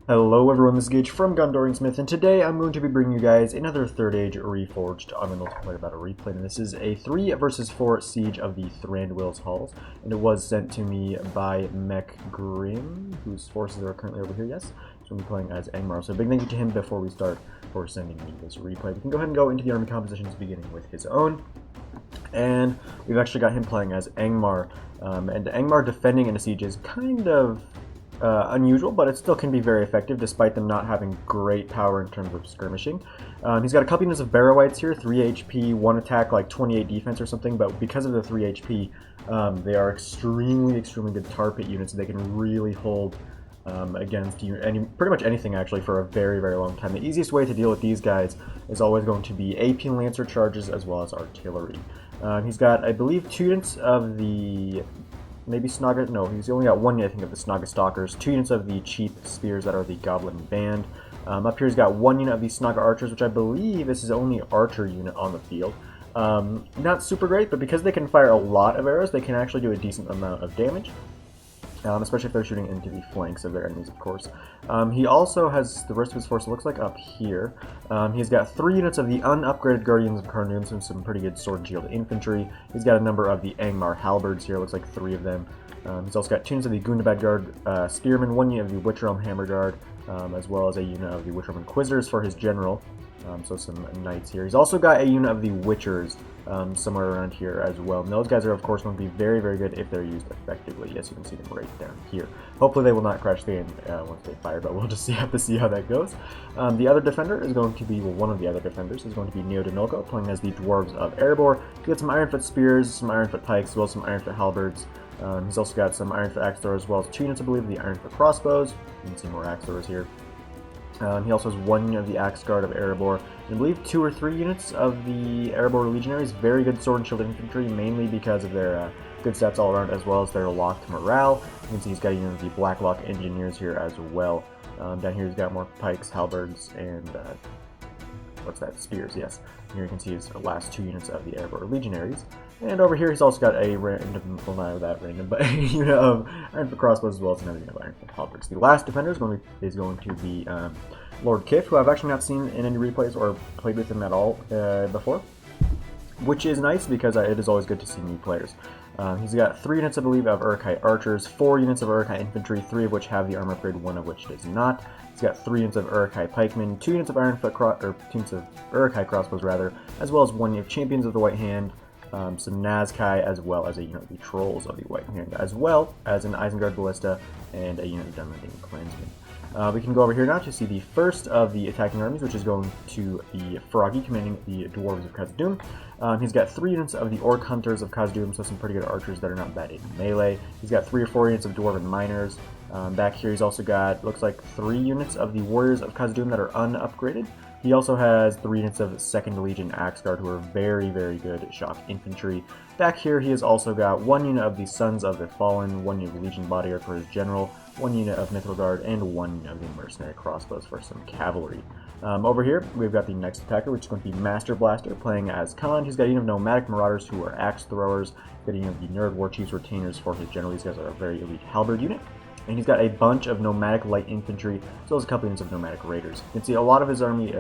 Hello everyone, this is Gage from Gondorian Smith, and today I'm going to be bringing you guys another 3rd Age Reforged Army multiplayer battle replay, and this is a 3 versus 4 siege of the Thranduil's halls, and it was sent to me by Mech Grim, whose forces are currently over here, yes, so I'm playing as Angmar, so big thank you to him before we start for sending me this replay. We can go ahead and go into the army compositions beginning with his own, and we've actually got him playing as Angmar, and Angmar defending in a siege is kind of unusual, but it still can be very effective despite them not having great power in terms of skirmishing. He's got a couple units of Barrowites here, 3 HP, 1 attack, like 28 defense or something, but because of the 3 HP, they are extremely good tar pit units. They can really hold against pretty much anything actually for a very long time. The easiest way to deal with these guys is always going to be AP Lancer charges as well as artillery. He's got, I believe, 2 units of the maybe Snaga, no, he's only got 1 unit, I think, of the Snaga Stalkers, 2 units of the cheap spears that are the Goblin Band. Up here he's got 1 unit of the Snaga Archers, which I believe this is the only archer unit on the field. Not super great, but because they can fire a lot of arrows, they can actually do a decent amount of damage. Especially if they're shooting into the flanks of their enemies, of course. He also has the rest of his force, it looks like, up here. He's got 3 units of the unupgraded Guardians of Carnoons and some pretty good sword and shield infantry. He's got a number of the Angmar halberds here, looks like 3 of them. He's also got 2 units of the Gundabad Guard Spearmen, 1 unit of the Witchrealm Hammer Guard, as well as a unit of the Witchrealm Inquisitors for his general. So some knights here. He's also got a unit of the Witchers somewhere around here as well. And those guys are, of course, going to be very good if they're used effectively. Yes, you can see them right down here. Hopefully they will not crash the game once they fire, but we'll just have to see how that goes. The other defender is going to be, well, one of the other defenders is going to be Neodinolko, playing as the Dwarves of Erebor. He's got some Ironfoot Spears, some Ironfoot Pikes, as well as some Ironfoot Halberds. He's also got some Ironfoot Axe Throwers, as well as 2 units, I believe, of the Ironfoot Crossbows. You can see more Axe Throwers here. He also has 1 unit of the Axe Guard of Erebor, and I believe 2 or 3 units of the Erebor Legionaries. Very good sword and shield infantry, mainly because of their good stats all around, as well as their locked morale. You can see he's got a unit of the Blacklock Engineers here as well. Down here he's got more pikes, halberds, and what's that? Spears, yes. Here you can see his last 2 units of the Erebor Legionaries. And over here he's also got a random, well, not that random, but a unit of Ironfoot Crossbows as well as another unit of Ironfoot Halberds. The last defender is going to be Lord Kif, who I've actually not seen in any replays or played with him at all before, which is nice because it is always good to see new players. He's got 3 units, I believe, of Uruk-hai Archers, 4 units of Uruk-hai Infantry, 3 of which have the armor upgrade, 1 of which does not. He's got 3 units of Uruk-hai Pikemen, 2 units of 2 units of Uruk-hai Crossbows, rather, as well as 1 unit of Champions of the White Hand, some Nazkai, as well as a unit of the Trolls of the White Hand, as well as an Isengard Ballista and a unit of Dunlending Clansmen. We can go over here now to see the first of the attacking armies, which is going to be Froggy, commanding the Dwarves of Khazad-dûm. He's got 3 units of the Orc Hunters of Khazad-dûm, so some pretty good archers that are not bad in melee. He's got 3 or 4 units of Dwarven Miners. Back here he's also got, looks like, 3 units of the Warriors of Khazad-dûm that are unupgraded. He also has 3 units of 2nd Legion Axe Guard, who are very good shock infantry. Back here he has also got 1 unit of the Sons of the Fallen, 1 unit of Legion Bodyguard for his general, 1 unit of Mithril Guard, and 1 unit of the Mercenary Crossbows for some cavalry. Over here we've got the next attacker, which is going to be Master Blaster, playing as Khan. He's got a unit of Nomadic Marauders who are Axe Throwers. He's got a unit of the Nerd War Chiefs Retainers for his general. These guys are a very elite halberd unit. And he's got a bunch of Nomadic Light Infantry, as well as a couple units of Nomadic Raiders. You can see a lot of his army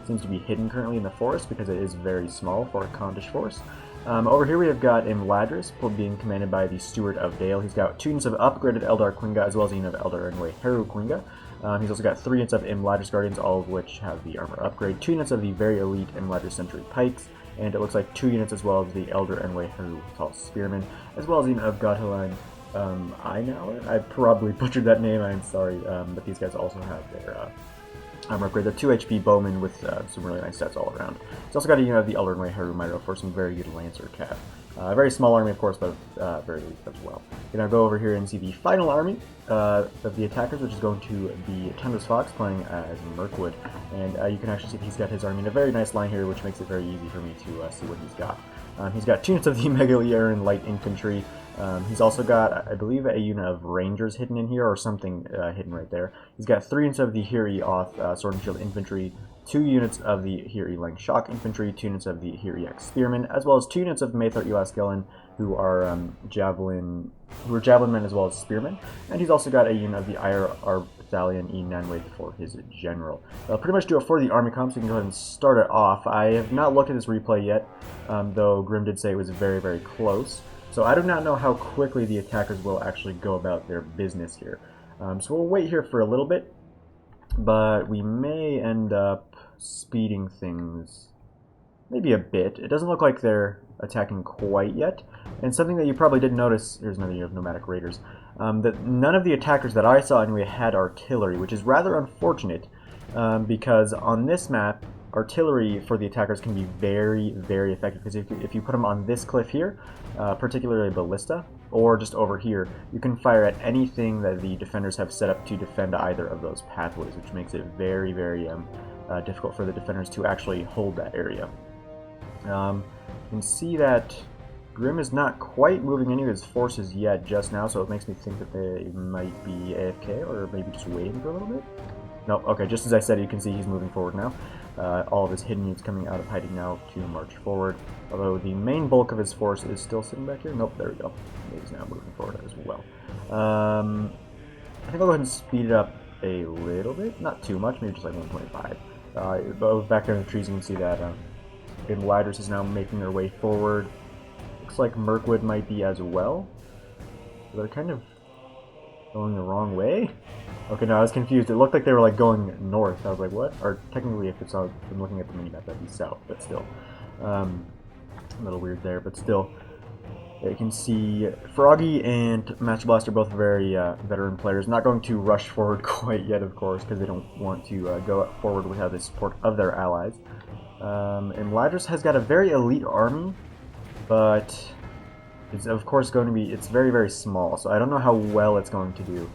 seems to be hidden currently in the forest because it is very small for a Khandish force. Over here we have got Imladris, being commanded by the Steward of Dale. He's got 2 units of upgraded Eldar Quinga, as well as a unit of Eldar Enway Heru Quinga. He's also got 3 units of Imladris Guardians, all of which have the armor upgrade, 2 units of the very elite Imladris Century Pikes, and it looks like 2 units as well as the Eldar Enway Heru Tall Spearmen, as well as a unit of Godhaline I probably butchered that name, I'm sorry, but these guys also have their armor upgrade. They're 2 HP bowmen with some really nice stats all around. He's also got a unit of the Elder Heru Myro for some very good Lancer Cap. A very small army, of course, but very elite as well. We're going to go over here and see the final army of the attackers, which is going to be Tundra's Fox playing as Mirkwood. And you can actually see that he's got his army in a very nice line here, which makes it very easy for me to see what he's got. He's got 2 units of the Megaliaran Light Infantry. He's also got, I believe, a unit of Rangers hidden in here, or something hidden right there. He's got 3 units of the Hiri Oth Sword and Shield Infantry, 2 units of the Hiri Lang Shock Infantry, 2 units of the Hiri X Spearmen, as well as 2 units of Maethar Elasgelen, who are javelin men as well as spearmen, and he's also got a unit of the Arthalian E9 for his general. That'll pretty much do it for the army comp, so you can go ahead and start it off. I have not looked at this replay yet, though Grim did say it was very, very close. So I do not know how quickly the attackers will actually go about their business here. So we'll wait here for a little bit, but we may end up speeding things maybe a bit. It doesn't look like they're attacking quite yet. And something that you probably did notice, here's another unit of nomadic raiders, that none of the attackers that I saw anyway had artillery, which is rather unfortunate, because on this map, artillery for the attackers can be very, very effective, because if you put them on this cliff here, particularly ballista, or just over here, you can fire at anything that the defenders have set up to defend either of those pathways, which makes it very, very difficult for the defenders to actually hold that area. You can see that Grim is not quite moving any of his forces yet just now, so it makes me think that they might be AFK, or maybe just waiting for a little bit. Nope, okay, just as I said, you can see he's moving forward now. All of his hidden units coming out of hiding now to march forward, although the main bulk of his force is still sitting back here. Nope, there we go. He's now moving forward as well. I think I'll go ahead and speed it up a little bit, not too much, maybe just like 125. But back there in the trees, you can see that Gliders is now making their way forward. Looks like Mirkwood might be as well. They're kind of going the wrong way. Okay, no, I was confused. It looked like they were like going north. I was like, what? Or technically, if it's I'm looking at the mini-map, that'd be south, but still. A little weird there, but still. You can see Froggy and Master Blast are both very veteran players. Not going to rush forward quite yet, of course, because they don't want to go forward without the support of their allies. And Lydris has got a very elite army, but it's of course going to be, it's very, very small, so I don't know how well it's going to do.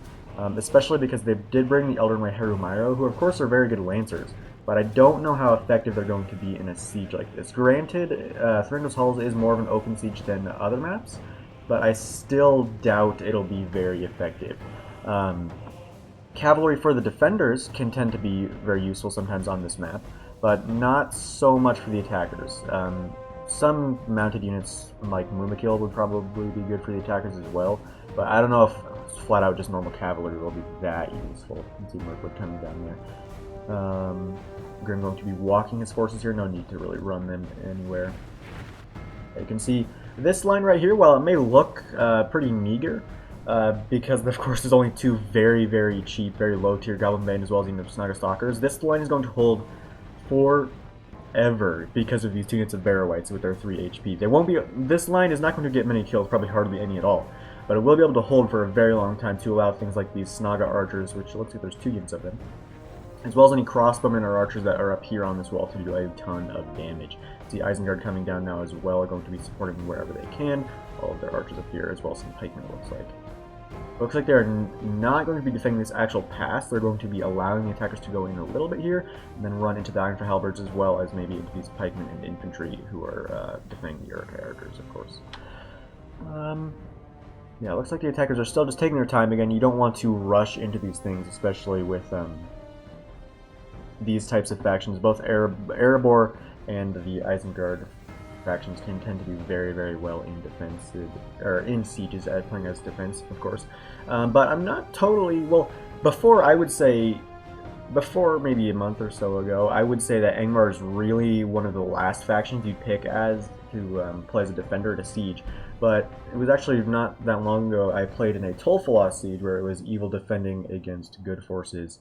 Especially because they did bring the Elden Ray Harumairo, who of course are very good lancers, but I don't know how effective they're going to be in a siege like this. Granted, Thranduil's Halls is more of an open siege than other maps, but I still doubt it'll be very effective. Cavalry for the defenders can tend to be very useful sometimes on this map, but not so much for the attackers. Some mounted units like Mumakil would probably be good for the attackers as well, but I don't know if flat out just normal cavalry will be that useful. You can see Mirkwood coming down there. Grim going to be walking his forces here, no need to really run them anywhere. You can see this line right here, while it may look pretty meager, because of course there's only two very, very cheap, very low tier Goblin Band as well as even the Snaga Stalkers, this line is going to hold forever because of these two units of Barrow-wights with their 3 HP. They won't be. This line is not going to get many kills, probably hardly any at all, but it will be able to hold for a very long time to allow things like these Snaga Archers, which looks like there's 2 units of them, as well as any crossbowmen or archers that are up here on this wall to do a ton of damage. See Isengard coming down now as well, are going to be supporting wherever they can. All of their archers up here, as well as some pikemen, it looks like. Looks like they're not going to be defending this actual pass. They're going to be allowing the attackers to go in a little bit here, and then run into the Iron for Halberds as well as maybe into these pikemen and infantry who are defending the Uruk-hai archers, of course. Yeah, it looks like the attackers are still just taking their time. Again, you don't want to rush into these things, especially with these types of factions. Both Erebor and the Isengard factions can tend to do very, very well in defense, or in sieges, playing as defense, of course. But I'm not totally, well, before maybe a month or so ago, I would say that Angmar is really one of the last factions you'd pick as to play as a defender at a siege. But it was actually not that long ago I played in a Tolfalos siege where it was evil defending against good forces.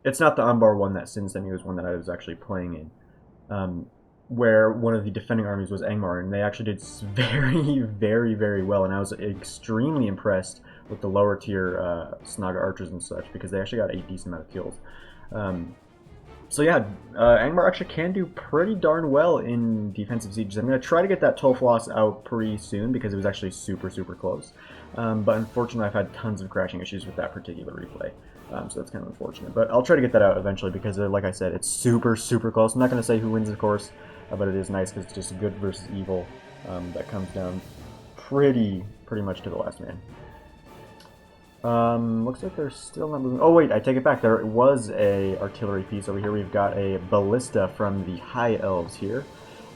It's not the Umbar one that since then, it was one that I was actually playing in. Where one of the defending armies was Angmar, and they actually did very, very, very well, and I was extremely impressed with the lower tier Snaga archers and such, because they actually got a decent amount of kills. So yeah, Angmar actually can do pretty darn well in defensive sieges. I'm going to try to get that Tolfalos out pretty soon, because it was actually super, super close. But unfortunately, I've had tons of crashing issues with that particular replay. So that's kind of unfortunate. But I'll try to get that out eventually, because like I said, it's super, super close. I'm not going to say who wins, of course. But it is nice because it's just good versus evil that comes down pretty much to the last man. Looks like they're still not moving. Oh wait, I take it back. There was a artillery piece over here. We've got a ballista from the High Elves here,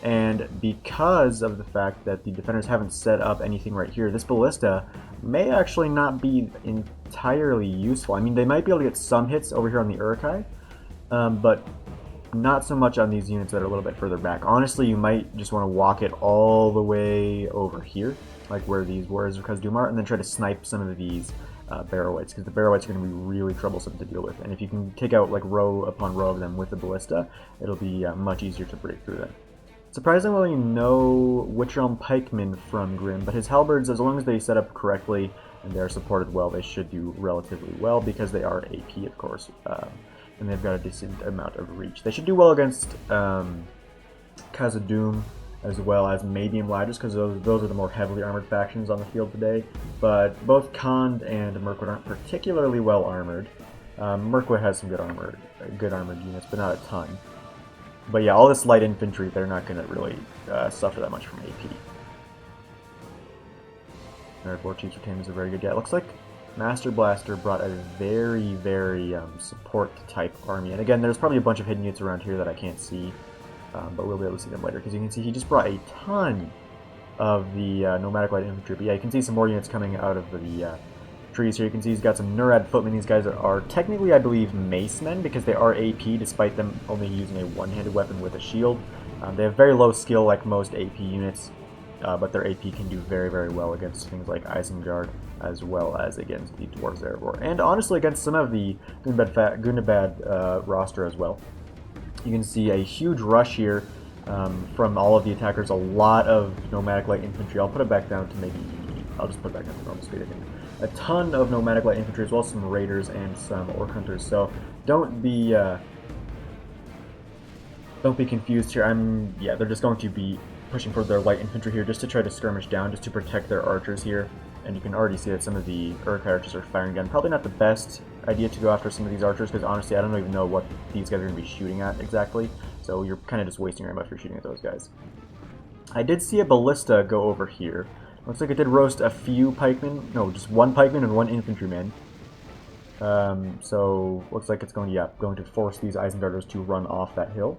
And because of the fact that the defenders haven't set up anything right here, this ballista may actually not be entirely useful. I mean, they might be able to get some hits over here on the Uruk-hai, but not so much on these units that are a little bit further back. Honestly, you might just want to walk it all the way over here, like where these Warriors of Khazad-dûm are, and then try to snipe some of these Barrow-wights, because the Barrow-wights are going to be really troublesome to deal with. And if you can take out like row upon row of them with the ballista, it'll be much easier to break through them. Surprisingly, no Witch Realm Pikemen from Grim, but his halberds, as long as they set up correctly and they are supported well, they should do relatively well because they are AP, of course, and they've got a decent amount of reach. They should do well against Khazad-dûm as well as Medium Ladders, because those are the more heavily armored factions on the field today. But both Khand and Mirkwood aren't particularly well armored. Mirkwood has some good armored units, but not a ton. But yeah, all this light infantry, they're not going to really suffer that much from AP. Alright, War Chief's Retainers are very good. Yeah, it looks like Master Blaster brought a very, very support-type army. And again, there's probably a bunch of hidden units around here that I can't see, but we'll be able to see them later. Because you can see he just brought a ton of the Nomadic Light Infantry. But yeah, you can see some more units coming out of the trees here. You can see he's got some Nurad Footmen. These guys are technically, I believe, Macemen, because they are AP, despite them only using a one-handed weapon with a shield. They have very low skill, like most AP units, but their AP can do very, very well against things like Isengard, as well as against the Dwarves Erebor, and honestly against some of the Gundabad roster as well. You can see a huge rush here from all of the attackers, a lot of Nomadic Light Infantry. I'll put it back down to maybe, I'll just put it back down to normal speed again. A ton of Nomadic Light Infantry, as well as some Raiders and some Orc Hunters, so don't be confused here. Yeah, they're just going to be pushing for their light infantry here just to try to skirmish down, just to protect their archers here. And you can already see that some of the Uruk-hai archers are firing gun. Probably not the best idea to go after some of these archers, because honestly I don't even know what these guys are going to be shooting at exactly. So you're kind of just wasting your ammo if you're shooting at those guys. I did see a ballista go over here. Looks like it did roast a few pikemen. No, just one pikeman and one infantryman. So looks like it's going to force these Isengarders to run off that hill,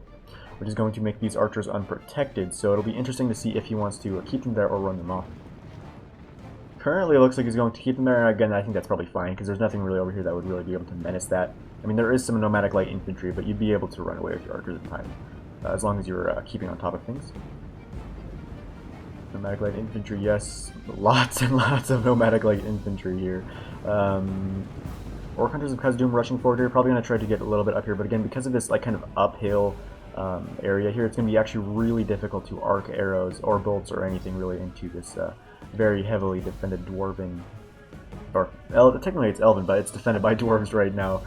which is going to make these archers unprotected. So it'll be interesting to see if he wants to keep them there or run them off. Currently, it looks like he's going to keep them there, and again, I think that's probably fine, because there's nothing really over here that would really be able to menace that. I mean, there is some Nomadic Light Infantry, but you'd be able to run away with your archers in time, as long as you're keeping on top of things. Nomadic Light Infantry, yes, lots and lots of Nomadic Light Infantry here. Orc Hunters of Khazad-dûm rushing forward here, probably going to try to get a little bit up here, but again, because of this like kind of uphill area here, it's going to be actually really difficult to arc arrows or bolts or anything really into this very heavily defended dwarven, or technically it's elven, but it's defended by dwarves right now,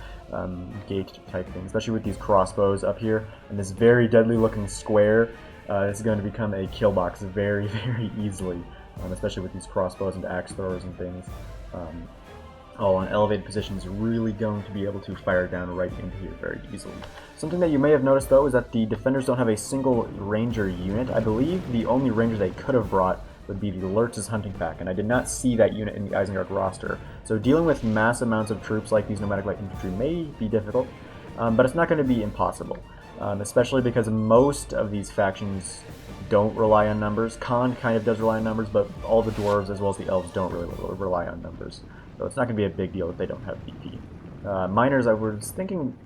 gate type thing, especially with these crossbows up here and this very deadly looking square. This is going to become a kill box very, very easily, especially with these crossbows and axe throwers and things. All on elevated positions, really going to be able to fire down right into here very easily. Something that you may have noticed though is that the defenders don't have a single ranger unit. I believe the only ranger they could have brought would be the Lurtz's hunting pack, and I did not see that unit in the Isengard roster. So dealing with mass amounts of troops like these Nomadic Light Infantry may be difficult, but it's not going to be impossible, especially because most of these factions don't rely on numbers. Khan kind of does rely on numbers, but all the dwarves as well as the elves don't really rely on numbers. So it's not going to be a big deal if they don't have BP. Miners, I was thinking,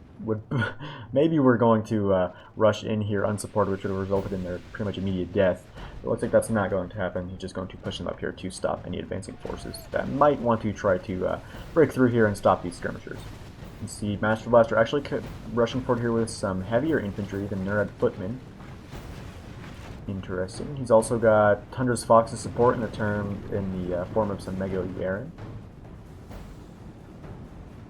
maybe we're going to rush in here unsupported, which would have resulted in their pretty much immediate death. It looks like that's not going to happen. He's just going to push them up here to stop any advancing forces that might want to try to break through here and stop these skirmishers. You can see Master Blaster actually rushing forward here with some heavier infantry than Nurad Footmen. Interesting. He's also got Tundra's Fox's support in the form of some Mega Yaren.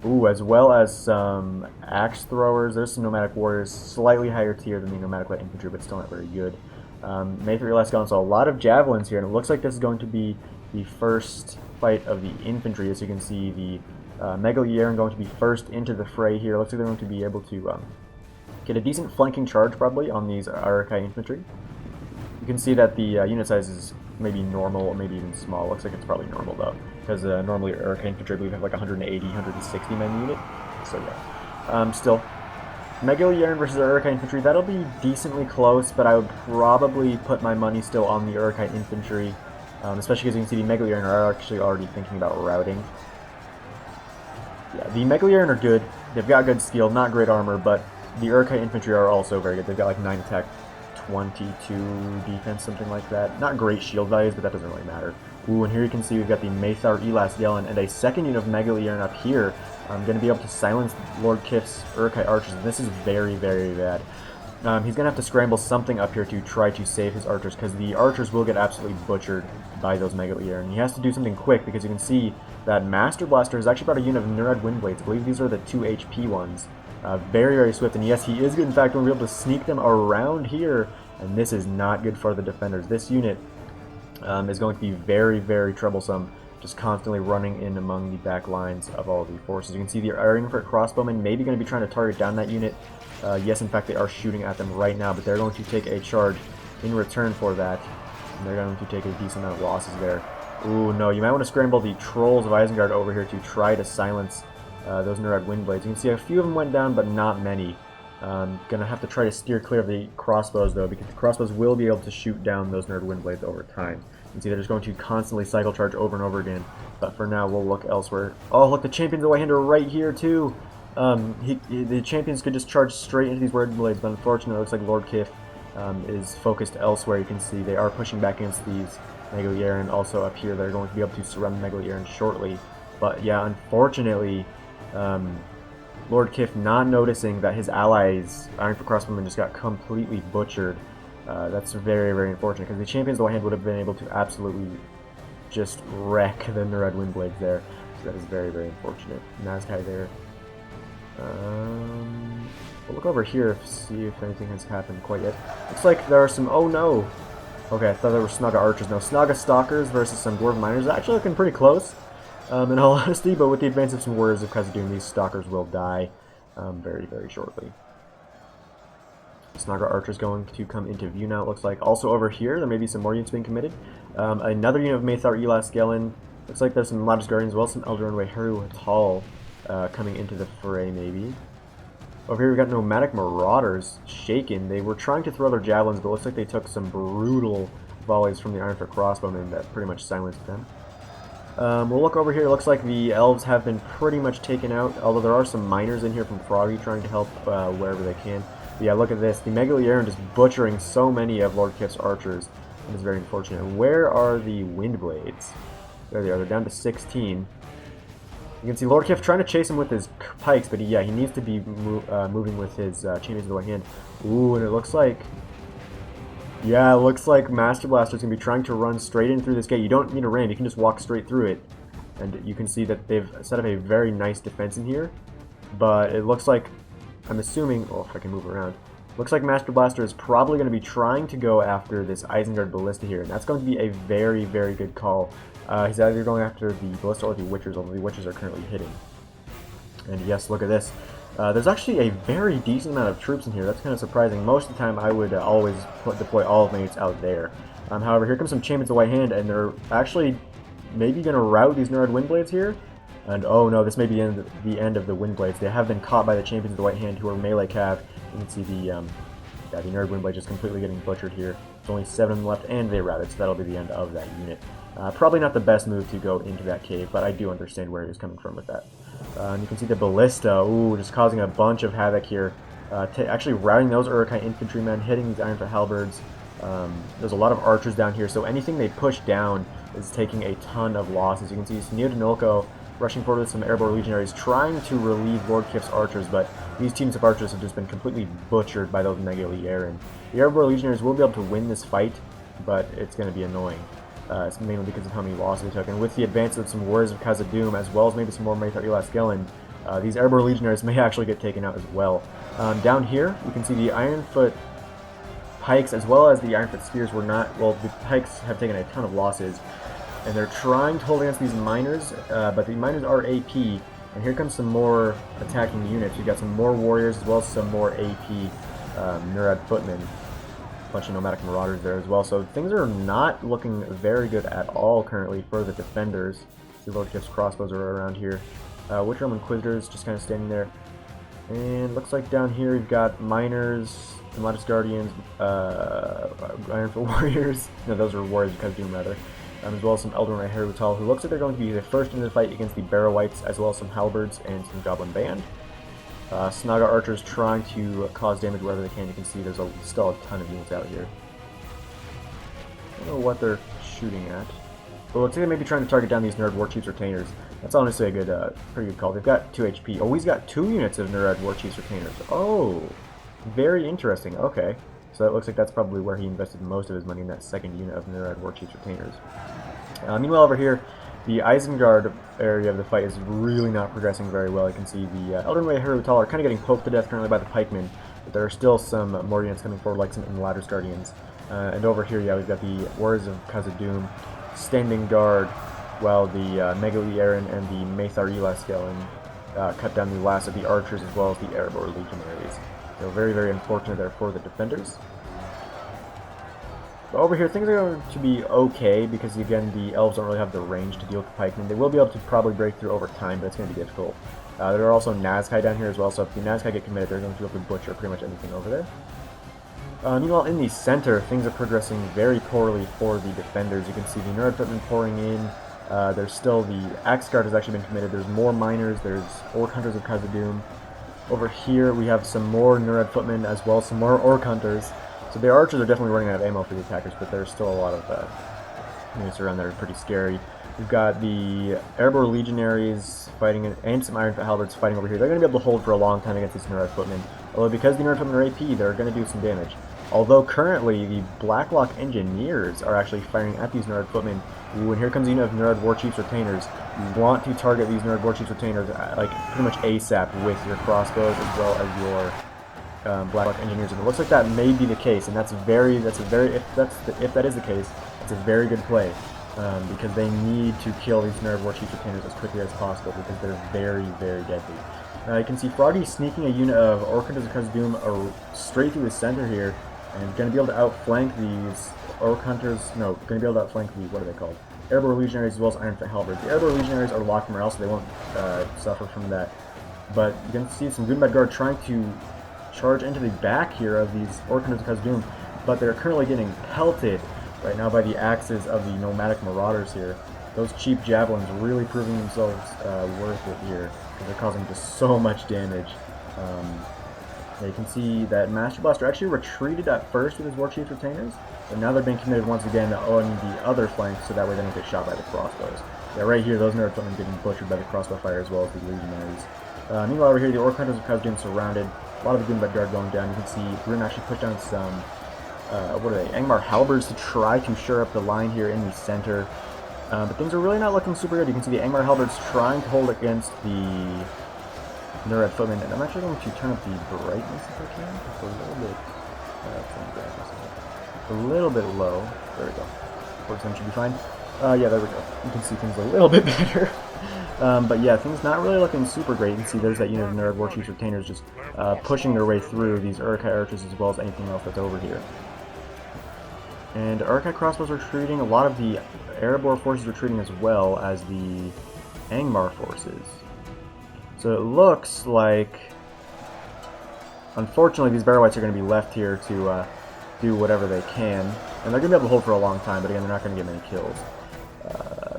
Ooh, as well as some axe throwers. There's some nomadic warriors, slightly higher tier than the nomadic light infantry, but still not very good. Maythree Lascon, so a lot of javelins here, and it looks like this is going to be the first fight of the infantry. As you can see, the Mega Yaren going to be first into the fray here. Looks like they're going to be able to get a decent flanking charge probably on these Uruk-hai infantry. You can see that the unit size is maybe normal or maybe even small. Looks like it's probably normal though, because normally Uruk-hai infantry I believe have like 180, 160 men unit. So yeah, still Megalyarn versus the Uruk-hai Infantry, that'll be decently close, but I would probably put my money still on the Uruk-hai Infantry, especially because you can see the Megalyarn are actually already thinking about routing. Yeah, the Megalyarn are good. They've got good skill, not great armor, but the Uruk-hai Infantry are also very good. They've got like 9 attack, 22 defense, something like that. Not great shield values, but that doesn't really matter. Ooh, and here you can see we've got the Maethar Elas Galen and a second unit of Megalyarn up here. I'm going to be able to silence Lord Kif's Uruk-hai archers, and this is very, very bad. He's going to have to scramble something up here to try to save his archers, because the archers will get absolutely butchered by those Megalyarn. He has to do something quick, because you can see that Master Blaster has actually brought a unit of Nurad Windblades. I believe these are the 2 HP ones. Very, very swift, and yes, he is good. In fact, we'll be able to sneak them around here, and this is not good for the defenders. This unit is going to be very, very troublesome, just constantly running in among the back lines of all the forces. You can see the Ironfoot crossbowmen maybe going to be trying to target down that unit. Yes, in fact, they are shooting at them right now, but they're going to take a charge in return for that, and they're going to take a decent amount of losses there. Ooh, no, you might want to scramble the Trolls of Isengard over here to try to silence those Nurad Windblades. You can see a few of them went down, but not many. Gonna have to try to steer clear of the crossbows, though, because the crossbows will be able to shoot down those Nurad Windblades over time. You can see they're just going to constantly cycle charge over and over again, but for now, we'll look elsewhere. Oh, look, the Champions of the White Hand are right here, too! The Champions could just charge straight into these Windblades, but unfortunately, it looks like Lord Kif is focused elsewhere. You can see they are pushing back against these Megalyarn. Also up here, they're going to be able to surround the Megalyarn shortly. But yeah, unfortunately, Lord Kif not noticing that his allies, Ironfoot crossbowmen, just got completely butchered. That's very, very unfortunate, because the Champions of the White Hand would have been able to absolutely just wreck the Nurad Windblades there. So that is very, very unfortunate. Nazkai there. We'll look over here to see if anything has happened quite yet. Looks like there are some... Oh no! Okay, I thought there were Snaga archers. No, Snaga stalkers versus some dwarf miners. Actually looking pretty close, in all honesty, but with the advance of some warriors of Khazad-dûm, these stalkers will die very, very shortly. Snaga archers going to come into view now, it looks like. Also over here, there may be some more units being committed. Another unit of Maethar Elas Galen. Looks like there's some Ladus Guardians as well, some Eldarin Weheru Hatal coming into the fray, maybe. Over here we've got Nomadic Marauders, Shaken. They were trying to throw their javelins, but it looks like they took some brutal volleys from the Ironfoot crossbowmen that pretty much silenced them. We'll look over here. It looks like the elves have been pretty much taken out, although there are some miners in here from Froggy trying to help wherever they can. But yeah, look at this. The Megalyarn just butchering so many of Lord Kif's archers. It is very unfortunate. Where are the Windblades? There they are. They're down to 16. You can see Lord Kif trying to chase him with his pikes, but yeah, he needs to be moving with his Champions of the White Hand. Ooh, and it looks like... Yeah, it looks like Master Blaster's going to be trying to run straight in through this gate. You don't need a ram, you can just walk straight through it. And you can see that they've set up a very nice defense in here. But it looks like, I'm assuming, oh, if I can move around. Looks like Master Blaster is probably going to be trying to go after this Isengard Ballista here. And that's going to be a very, very good call. He's either going after the Ballista or the Witchers, although the Witchers are currently hitting. And yes, look at this. There's actually a very decent amount of troops in here. That's kind of surprising. Most of the time, I would always deploy all of my units out there. However, here comes some Champions of White Hand, and they're actually maybe going to rout these Nurad Windblades here. And oh no, this may be the end of the Windblades. They have been caught by the Champions of the White Hand, who are melee cav. You can see the Nurad Windblade just completely getting butchered here. There's only 7 of them left, and they routed, so that'll be the end of that unit. Probably not the best move to go into that cave, but I do understand where he was coming from with that. And you can see the Ballista, ooh, just causing a bunch of havoc here. Actually routing those Uruk-hai infantrymen, hitting these Ironfoot halberds. There's a lot of archers down here, so anything they push down is taking a ton of losses. You can see Neodinolko rushing forward with some airborne legionaries, trying to relieve Lord Kif's archers, but these teams of archers have just been completely butchered by those Megalyarn. The airborne legionaries will be able to win this fight, but it's going to be annoying. It's mainly because of how many losses they took. And with the advance of some warriors of Khazad-dûm, as well as maybe some more Maethar Elas Galen, these airborne legionaries may actually get taken out as well. Down here, you can see the Ironfoot pikes, as well as the Ironfoot spears were not... Well, the pikes have taken a ton of losses, and they're trying to hold against these miners, but the miners are AP, and here comes some more attacking units. We've got some more warriors, as well as some more AP Nurad footmen. Bunch of nomadic marauders there as well, so things are not looking very good at all currently for the defenders. See Lord Kif's crossbows are around here. Witcher Inquisitors just kind of standing there. And looks like down here we've got Miners, Lattice Guardians, Ironfield Warriors. No, those are Warriors because Doom rather. As well as some Eldorman and Herutal, who looks like they're going to be the first into the fight against the Barrow-wights, as well as some Halberds and some Goblin Band. Snaga Archers trying to cause damage wherever they can. You can see there's still a ton of units out here. I don't know what they're shooting at. But looks like they may be trying to target down these Nerd Warchief's Retainers. That's honestly a good, pretty good call. They've got 2 HP. Oh, he's got 2 units of Nerd Warchief's Retainers. Oh, very interesting. Okay. So it looks like that's probably where he invested most of his money, in that second unit of Nerd Warchief's Retainers. Meanwhile, over here, the Isengard area of the fight is really not progressing very well. You can see the Eldorman and Herutal are kind of getting poked to death currently by the pikemen, but there are still some more units coming forward, like some Lattice Guardians. And over here, yeah, we've got the Warriors of Khazad-dûm standing guard, while the Megali Aaron and the Maethar Elaskellen cut down the last of the archers as well as the Erebor Legionaries. So very, very unfortunate there for the defenders. But over here, things are going to be okay, because again, the elves don't really have the range to deal with the pikemen. They will be able to probably break through over time, but it's going to be difficult. There are also Nazkai down here as well, so if the Nazkai get committed, they're going to be able to butcher pretty much anything over there. Meanwhile, in the center, things are progressing very poorly for the defenders. You can see the Nerd Footmen pouring in. There's still the Axe Guard has actually been committed. There's more Miners. There's Orc Hunters of Khazad-dûm. Over here, we have some more Nerd Footmen as well as some more Orc Hunters. So the archers are definitely running out of ammo for the attackers, but there's still a lot of units around that are pretty scary. We've got the Erebor Legionaries fighting, and some Ironfoot Halberds fighting over here. They're going to be able to hold for a long time against these Nerd Footmen. Although because the Nerd Footmen are AP, they're going to do some damage. Although currently the Blacklock Engineers are actually firing at these Nerd Footmen. When here comes a unit of Nerd Warchief's Retainers, you want to target these Nerd Warchief's Retainers like pretty much ASAP with your crossbows as well as your Blacklock Engineers, and it looks like that may be the case, and if that is the case, it's a very good play, because they need to kill these Nerd Warchief's Retainers as quickly as possible, because they're very, very deadly. You can see Froggy sneaking a unit of Orc Hunters of Khazad-dûm straight through the center here, and going to be able to outflank these Orc Hunters. No, going to be able to outflank the, what are they called? Erebor Legionaries as well as Ironfoot Halberds. The Erebor Legionaries are locked morale, so they won't suffer from that. But you can see some Gunbad Guard trying to charge into the back here of these Orc Hunters of Khazad-dûm, but they're currently getting pelted right now by the axes of the nomadic marauders here. Those cheap javelins really proving themselves worth it here, because they're causing just so much damage. You can see that Master Blaster actually retreated at first with his Warchief's Retainers, but now they're being committed once again on the other flank, so that way they don't get shot by the crossbows. Yeah, right here, those Nerd Footmen getting butchered by the crossbow fire as well as the Legionaries. Meanwhile, over here, the Orc Hunters of Khazad-dûm surrounded. A lot of the Gunbad Guard going down. You can see Bryn actually pushed down some, what are they, Angmar Halberds to try to shore up the line here in the center. But things are really not looking super good. You can see the Angmar Halberds trying to hold against the Nerd Footmen. And I'm actually going to turn up the brightness if I can. It's a little bit low. There we go. 4% should be fine. Yeah, there we go. You can see things a little bit better. But yeah, things not really looking super great. You can see there's that unit of Nerd Warchief's Retainers just pushing their way through these Uruk-hai archers as well as anything else that's over here. And Uruk-hai crossbows retreating, a lot of the Erebor forces retreating as well as the Angmar forces. So it looks like, unfortunately, these Barrow-wights are going to be left here to do whatever they can. And they're going to be able to hold for a long time, but again, they're not going to get many kills.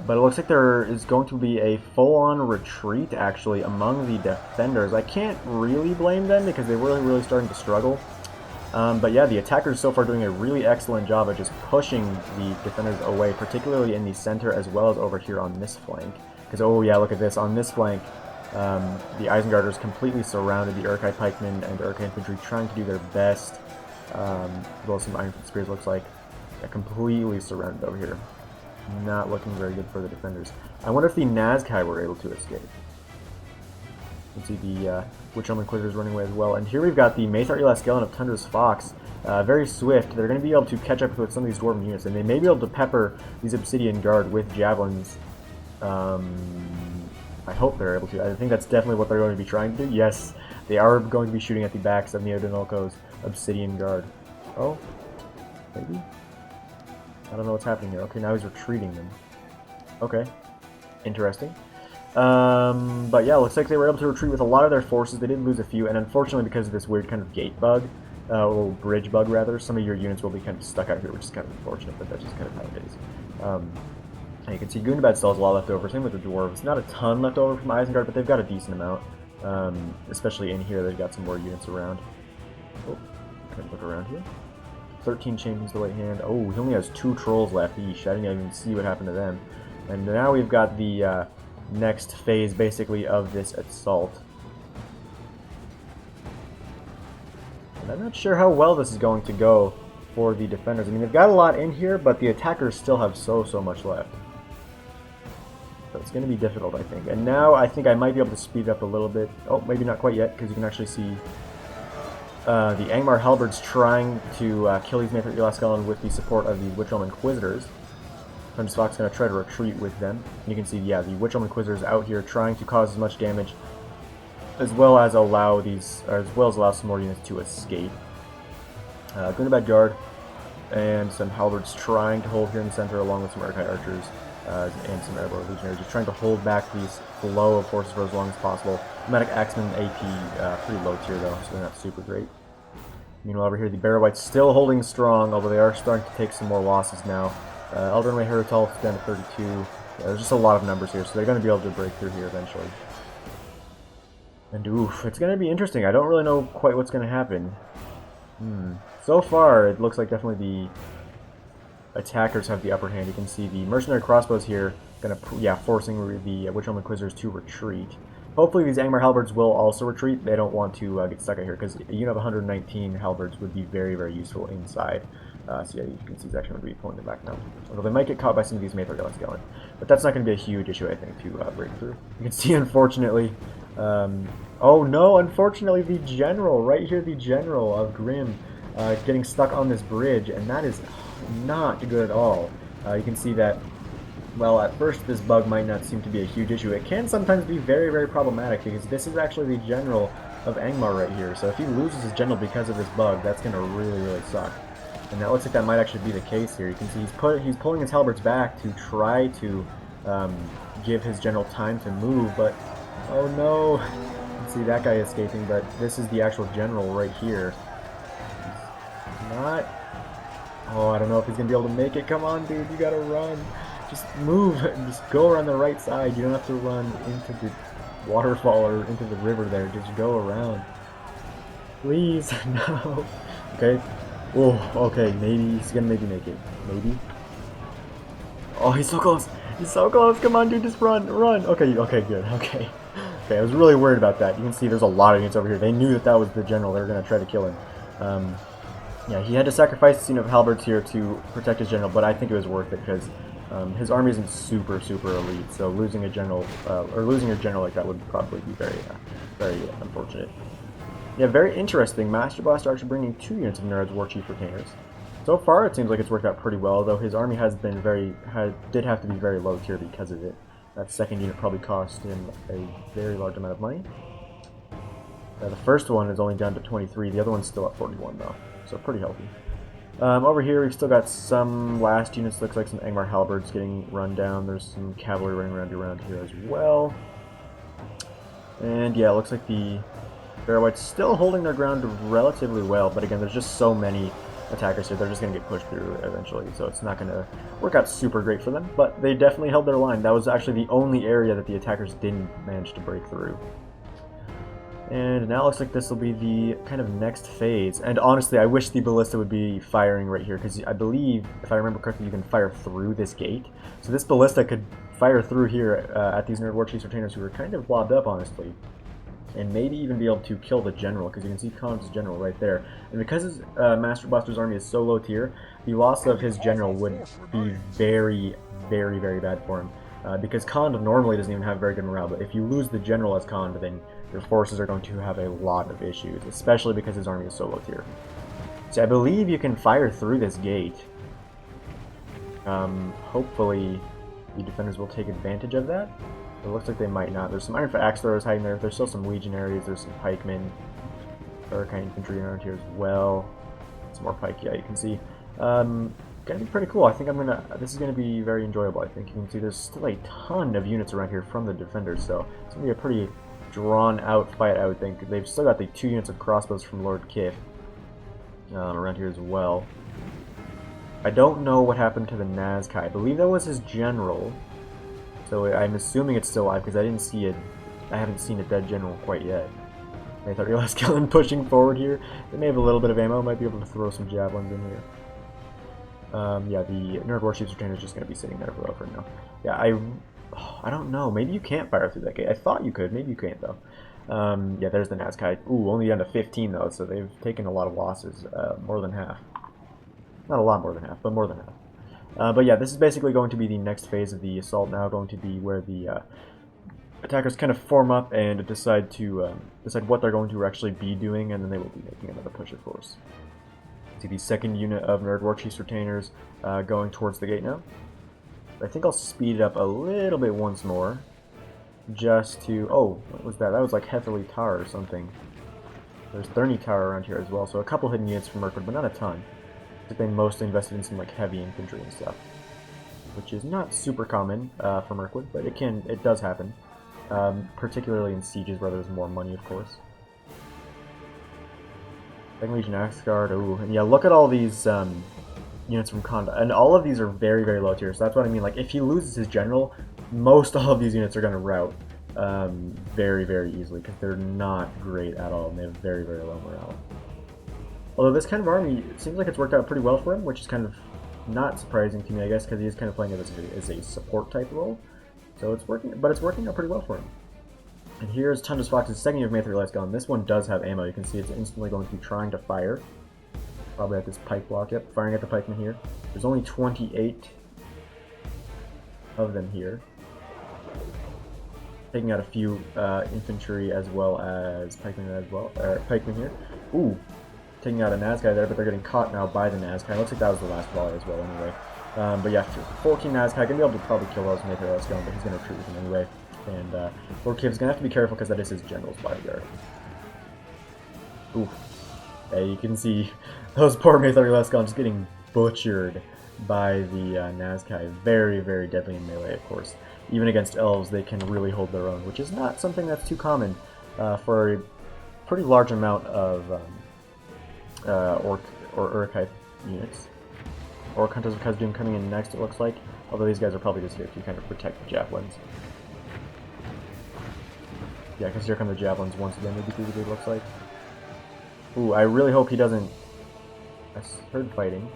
But it looks like there is going to be a full-on retreat, actually, among the defenders. I can't really blame them because they were really starting to struggle. But yeah, the attackers so far doing a really excellent job of just pushing the defenders away, particularly in the center as well as over here on this flank. Because, oh yeah, look at this. On this flank, the Isengarders completely surrounded the Uruk-hai pikemen and Uruk-hai infantry, trying to do their best. As well as some Ironfoot spears, looks like. They're completely surrounded over here. Not looking very good for the defenders. I wonder if the Nazkai were able to escape. You can see the Witch Elm Inquisitors running away as well. And here we've got the Maethar Elaskellen of Tundra's Fox. Very swift. They're going to be able to catch up with some of these Dwarven units, and they may be able to pepper these Obsidian Guard with javelins. I hope they're able to. I think that's definitely what they're going to be trying to do. Yes, they are going to be shooting at the backs of Neodonolko's Obsidian Guard. Oh, maybe? I don't know what's happening here. Okay, now he's retreating them. Okay, interesting. But yeah, looks like they were able to retreat with a lot of their forces. They did lose a few, and unfortunately, because of this weird kind of gate bug, little bridge bug rather, some of your units will be kind of stuck out here, which is kind of unfortunate, but that's just kind of how it is. And you can see Gundabad still has a lot left over. Same with the dwarves. Not a ton left over from Isengard, but they've got a decent amount. Especially in here, they've got some more units around. Oh, kind of look around here. 13 champions to right hand. Oh, he only has 2 trolls left. Eesh, I didn't even see what happened to them. And now we've got the next phase, basically, of this assault. And I'm not sure how well this is going to go for the defenders. I mean, they've got a lot in here, but the attackers still have so much left. So it's going to be difficult, I think. And now I think I might be able to speed it up a little bit. Oh, maybe not quite yet, because you can actually see the Angmar Halberds trying to kill these Maithra Elaskalon with the support of the Witch Realm Inquisitors. Thunderstock's going to try to retreat with them. And you can see, yeah, the Witch Realm Inquisitors out here trying to cause as much damage as well as allow some more units to escape. Gundabad Guard and some Halberds trying to hold here in the center along with some Urkai Archers and some Airborne Legionaries, just trying to hold back these flow of forces for as long as possible. Medic Axeman AP pretty low tier though, so they're not super great. Meanwhile over here the Barrow-wights still holding strong, although they are starting to take some more losses now. Eldrinway Herutal down to 32. Yeah, there's just a lot of numbers here, so they're going to be able to break through here eventually. And oof, it's going to be interesting. I don't really know quite what's going to happen. So far, it looks like definitely the attackers have the upper hand. You can see the mercenary crossbows here, forcing the Witch Realm Inquisitors to retreat. Hopefully these Angmar Halberds will also retreat. They don't want to get stuck out here, because a unit of 119 Halberds would be very useful inside. So yeah, you can see he's actually going to be pulling them back now. Although they might get caught by some of these Maithra Elaskalon. But that's not going to be a huge issue, I think, to break through. You can see, unfortunately... oh no, unfortunately the general, right here, the general of Grimm, getting stuck on this bridge, and that is not good at all. You can see that, well, at first this bug might not seem to be a huge issue. It can sometimes be very problematic, because this is actually the general of Angmar right here. So if he loses his general because of this bug, that's going to really suck. And that looks like that might actually be the case here. You can see he's pulling his halberds back to try to give his general time to move, but oh no! You can see that guy escaping, but this is the actual general right here. He's not... Oh, I don't know if he's going to be able to make it. Come on, dude, you gotta run. Just move. Just go around the right side. You don't have to run into the waterfall or into the river there. Just go around. Please, no. Okay. Oh, okay, maybe he's gonna maybe make it. Maybe. Oh, he's so close. He's so close. Come on, dude, just run. Okay, good. Okay, I was really worried about that. You can see there's a lot of units over here. They knew that was the general. They were gonna try to kill him. Yeah, he had to sacrifice the unit of Halberds here to protect his general, but I think it was worth it because his army isn't super elite. So losing a general or losing your general like that would probably be very unfortunate. Yeah, very interesting. Master Blaster actually bringing 2 units of Nered's War Chief Retainers. So far, it seems like it's worked out pretty well, though his army has been did have to be very low tier because of it. That second unit probably cost him a very large amount of money. The first one is only down to 23. The other one's still at 41, though, so pretty healthy. Over here, we've still got some last units. Looks like some Angmar Halberds getting run down. There's some cavalry running around here as well. And yeah, it looks like the Barrow-wights still holding their ground relatively well, but again, there's just so many attackers here, they're just going to get pushed through eventually, so it's not going to work out super great for them, but they definitely held their line. That was actually the only area that the attackers didn't manage to break through. And now it looks like this will be the kind of next phase, and honestly, I wish the ballista would be firing right here, because I believe, if I remember correctly, you can fire through this gate, so this ballista could fire through here at these Nerd War Chiefs Retainers who are kind of blobbed up, honestly. And maybe even be able to kill the general, because you can see Khan's general right there. And because his Master Blaster's army is so low tier, the loss of his general would be very bad for him. Because Khan normally doesn't even have very good morale, but if you lose the general as Khan, then your forces are going to have a lot of issues, especially because his army is so low tier. So I believe you can fire through this gate. Hopefully the defenders will take advantage of that. It looks like they might not. There's some Iron Axe throwers hiding there. There's still some legionaries. There's some pikemen. Hurricane infantry around here as well. Some more pike. Yeah, you can see. gonna be pretty cool. I think this is gonna be very enjoyable. I think you can see there's still a ton of units around here from the defenders, so it's gonna be a pretty drawn out fight, I would think. They've still got the 2 units of crossbows from Lord Kif around here as well. I don't know what happened to the Nazkai. I believe that was his general, so I'm assuming it's still alive because I didn't see it. I haven't seen a dead general quite yet. I thought realized Kellen pushing forward here. They may have a little bit of ammo. Might be able to throw some javelins in here. Yeah, the Nerd Warships Retainer is just going to be sitting there for now. Yeah, I don't know. Maybe you can't fire through that gate. I thought you could. Maybe you can't, though. Yeah, there's the Nazkai. Ooh, only down to 15, though, so they've taken a lot of losses. More than half. Not a lot more than half, but more than half. But yeah, this is basically going to be the next phase of the assault now, going to be where the attackers kind of form up and decide what they're going to actually be doing, and then they will be making another push, of course. See the second unit of Nerd Warchief's Retainers going towards the gate now. I think I'll speed it up a little bit once more, just to... Oh, what was that? That was like Heavily Tower or something. There's Thranduil Tower around here as well, so a couple hidden units from Mirkwood, but not a ton. I think they mostly invested in some like heavy infantry and stuff, which is not super common for Mirkwood, but it does happen, particularly in sieges where there's more money, of course. Second Legion Axe Guard, ooh, and yeah, look at all these units from Conda, and all of these are very, very low tier, so that's what I mean. Like, if he loses his general, most all of these units are going to rout very, very easily, because they're not great at all, and they have very, very low morale. Although this kind of army, it seems like it's worked out pretty well for him, which is kind of not surprising to me, I guess, because he is kind of playing it as a support type role. So it's working, but it's working out pretty well for him. And here's Tundra's Fox's second unit of Maither Lights Gone. This one does have ammo. You can see it's instantly going to be trying to fire. Probably at this pike block. Yep, firing at the pikemen here. There's only 28 of them here. Taking out a few infantry as well as pikemen pikemen here. Ooh, taking out a Nazkai there, but they're getting caught now by the Nazkai. Looks like that was the last volley as well anyway. But yeah, 14 Nazkai, gonna be able to probably kill those Maither Lights Gone, but he's gonna retreat with them anyway. And Lord Kiv's gonna have to be careful because that is his general's bodyguard. Ooh. Yeah, you can see those poor Maither Lights Gone just getting butchered by the Nazkai. Very, very deadly in melee, of course. Even against elves, they can really hold their own, which is not something that's too common for a pretty large amount of Orc or Uruk-hai units. Orc Hunters of Khazad-dûm coming in next, it looks like. Although these guys are probably just here to kind of protect the javelins. Yeah, because here come the javelins once again, maybe through the gate, looks like. Ooh, I really hope he doesn't... I heard fighting.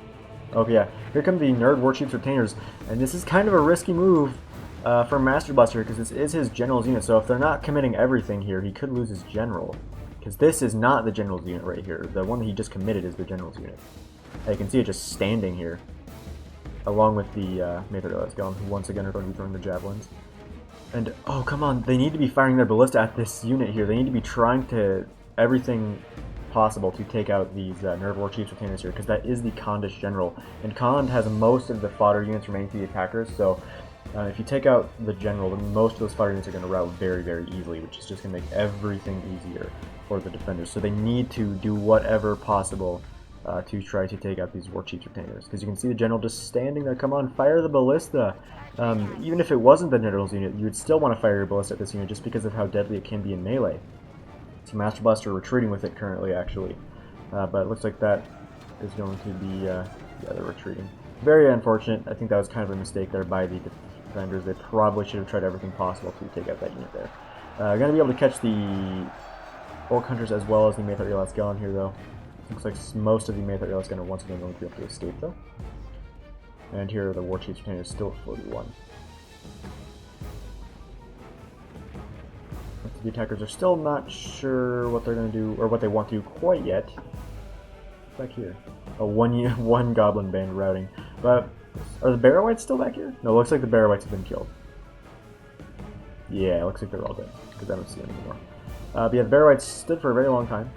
Oh yeah, here come the Nerd Warchief's Retainers, and this is kind of a risky move for Master Blaster, because this is his general's unit, so if they're not committing everything here, he could lose his general. Because this is not the general's unit right here. The one that he just committed is the general's unit. You can see it just standing here, along with the Maither Lights Gone, who once again are going to be throwing the javelins. And, oh, come on, they need to be firing their ballista at this unit here. They need to be trying to everything possible to take out these Nerd Warchief's Retainers here, because that is the Khandish general. And Khand has most of the fodder units remaining to the attackers, so if you take out the general, then most of those fodder units are going to rout very, very easily, which is just going to make everything easier for the defenders. So they need to do whatever possible to try to take out these Warchief's Retainers, because you can see the general just standing there. Come on, fire the ballista! Even if it wasn't the general's unit, you would still want to fire your ballista at this unit just because of how deadly it can be in melee. So Master Blaster retreating with it currently, actually. But it looks like that is going to be... yeah, they're retreating. Very unfortunate. I think that was kind of a mistake there by the defenders. They probably should have tried everything possible to take out that unit there. Going to be able to catch the Orc Hunters as well as the Maither Lights Gone here, though. Looks like most of the Maither Lights Gone are once again going to be able to escape, though. And here are the Warchief's Retainers still at 41. The attackers are still not sure what they're going to do, or what they want to do quite yet. Back here. Oh, one Goblin Band routing. But, are the Barrow-wights still back here? No, it looks like the Barrow-wights have been killed. Yeah, it looks like they're all dead, because I don't see them anymore. But yeah, the Barrow-wights stood for a very long time.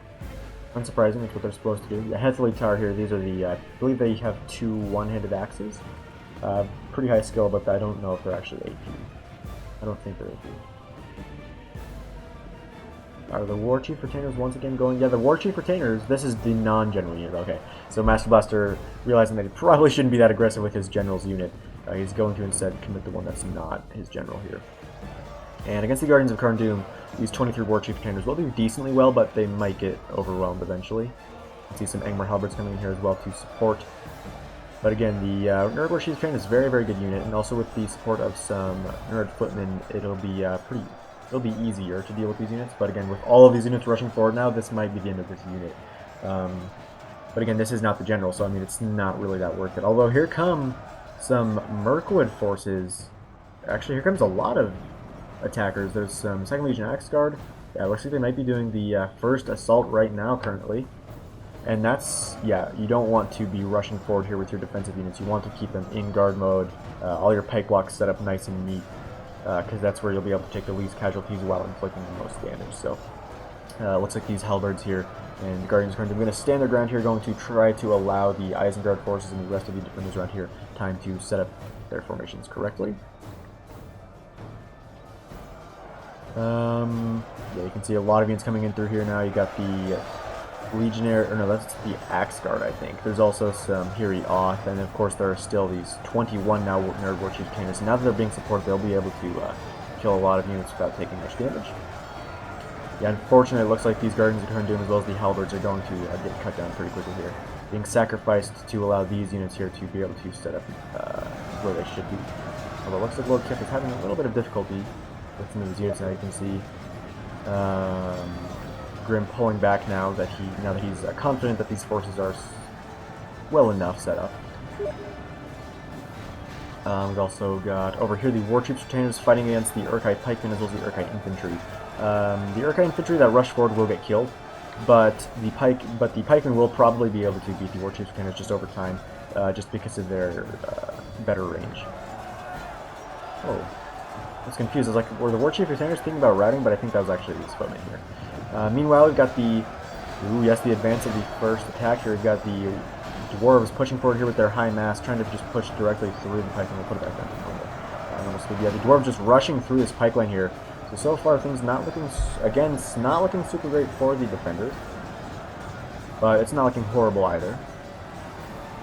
Unsurprising, that's what they're supposed to do. The Heathily Tower here, these are the, I believe they have 2 one-handed axes. Pretty high skill, but I don't know if they're actually AP. I don't think they're AP. Are the War Chief Retainers once again going? Yeah, the War Chief Retainers, this is the non-general unit. Okay, so Master Blaster, realizing that he probably shouldn't be that aggressive with his general's unit, he's going to instead commit the one that's not his general here. And against the Guardians of Thranduil, these 23 War Chief Retainers will do decently well, but they might get overwhelmed eventually. You can see some Angmar Halberds coming in here as well to support. But again, the Nerd War Chief Retainer is a very, very good unit, and also with the support of some Nerd Footmen, it'll be it'll be easier to deal with these units. But again, with all of these units rushing forward now, this might be the end of this unit. But again, this is not the general, so I mean, it's not really that worth it. Although here come some Mirkwood forces. Actually, here comes a lot of attackers. There's some 2nd Legion Axe Guard. Yeah, it looks like they might be doing the first assault right now currently. And that's, yeah, you don't want to be rushing forward here with your defensive units. You want to keep them in guard mode, all your pike blocks set up nice and neat, because that's where you'll be able to take the least casualties while inflicting the most damage. So, looks like these halberds here and Guardians are going to stand their ground here, going to try to allow the Isengard forces and the rest of the defenders around here time to set up their formations correctly. Yeah, you can see a lot of units coming in through here now. You got the Legionnaire, or no, that's the Axe Guard, I think. There's also some Hiri Oth, and of course there are still these 21 now Nerd War Chief Retainers. Now that they're being supported, they'll be able to kill a lot of units without taking much damage. Yeah, unfortunately, it looks like these Guardians of Thranduil as well as the Halberds are going to get cut down pretty quickly here, being sacrificed to allow these units here to be able to set up where they should be. Although it looks like Lord Kip is having a little bit of difficulty with some of these units. Now you can see Grim pulling back now that he's confident that these forces are well enough set up. We've also got over here the War Troops Retainers fighting against the Urkai Pikemen as well as the Urkai Infantry. The Urkai Infantry that rush forward will get killed, but the Pikemen will probably be able to beat the War Troops Retainers just over time, just because of their better range. Oh, I was confused. I was like, were the War Chief Retainers thinking about routing? But I think that was actually these footmen here. Meanwhile, we've got the the advance of the first attack here. We've got the Dwarves pushing forward here with their high mass, trying to just push directly through the pikeline. We'll put it back down to normal. Yeah, the Dwarves just rushing through this pipeline here. So far things not looking, again, it's not looking super great for the defenders, but it's not looking horrible either.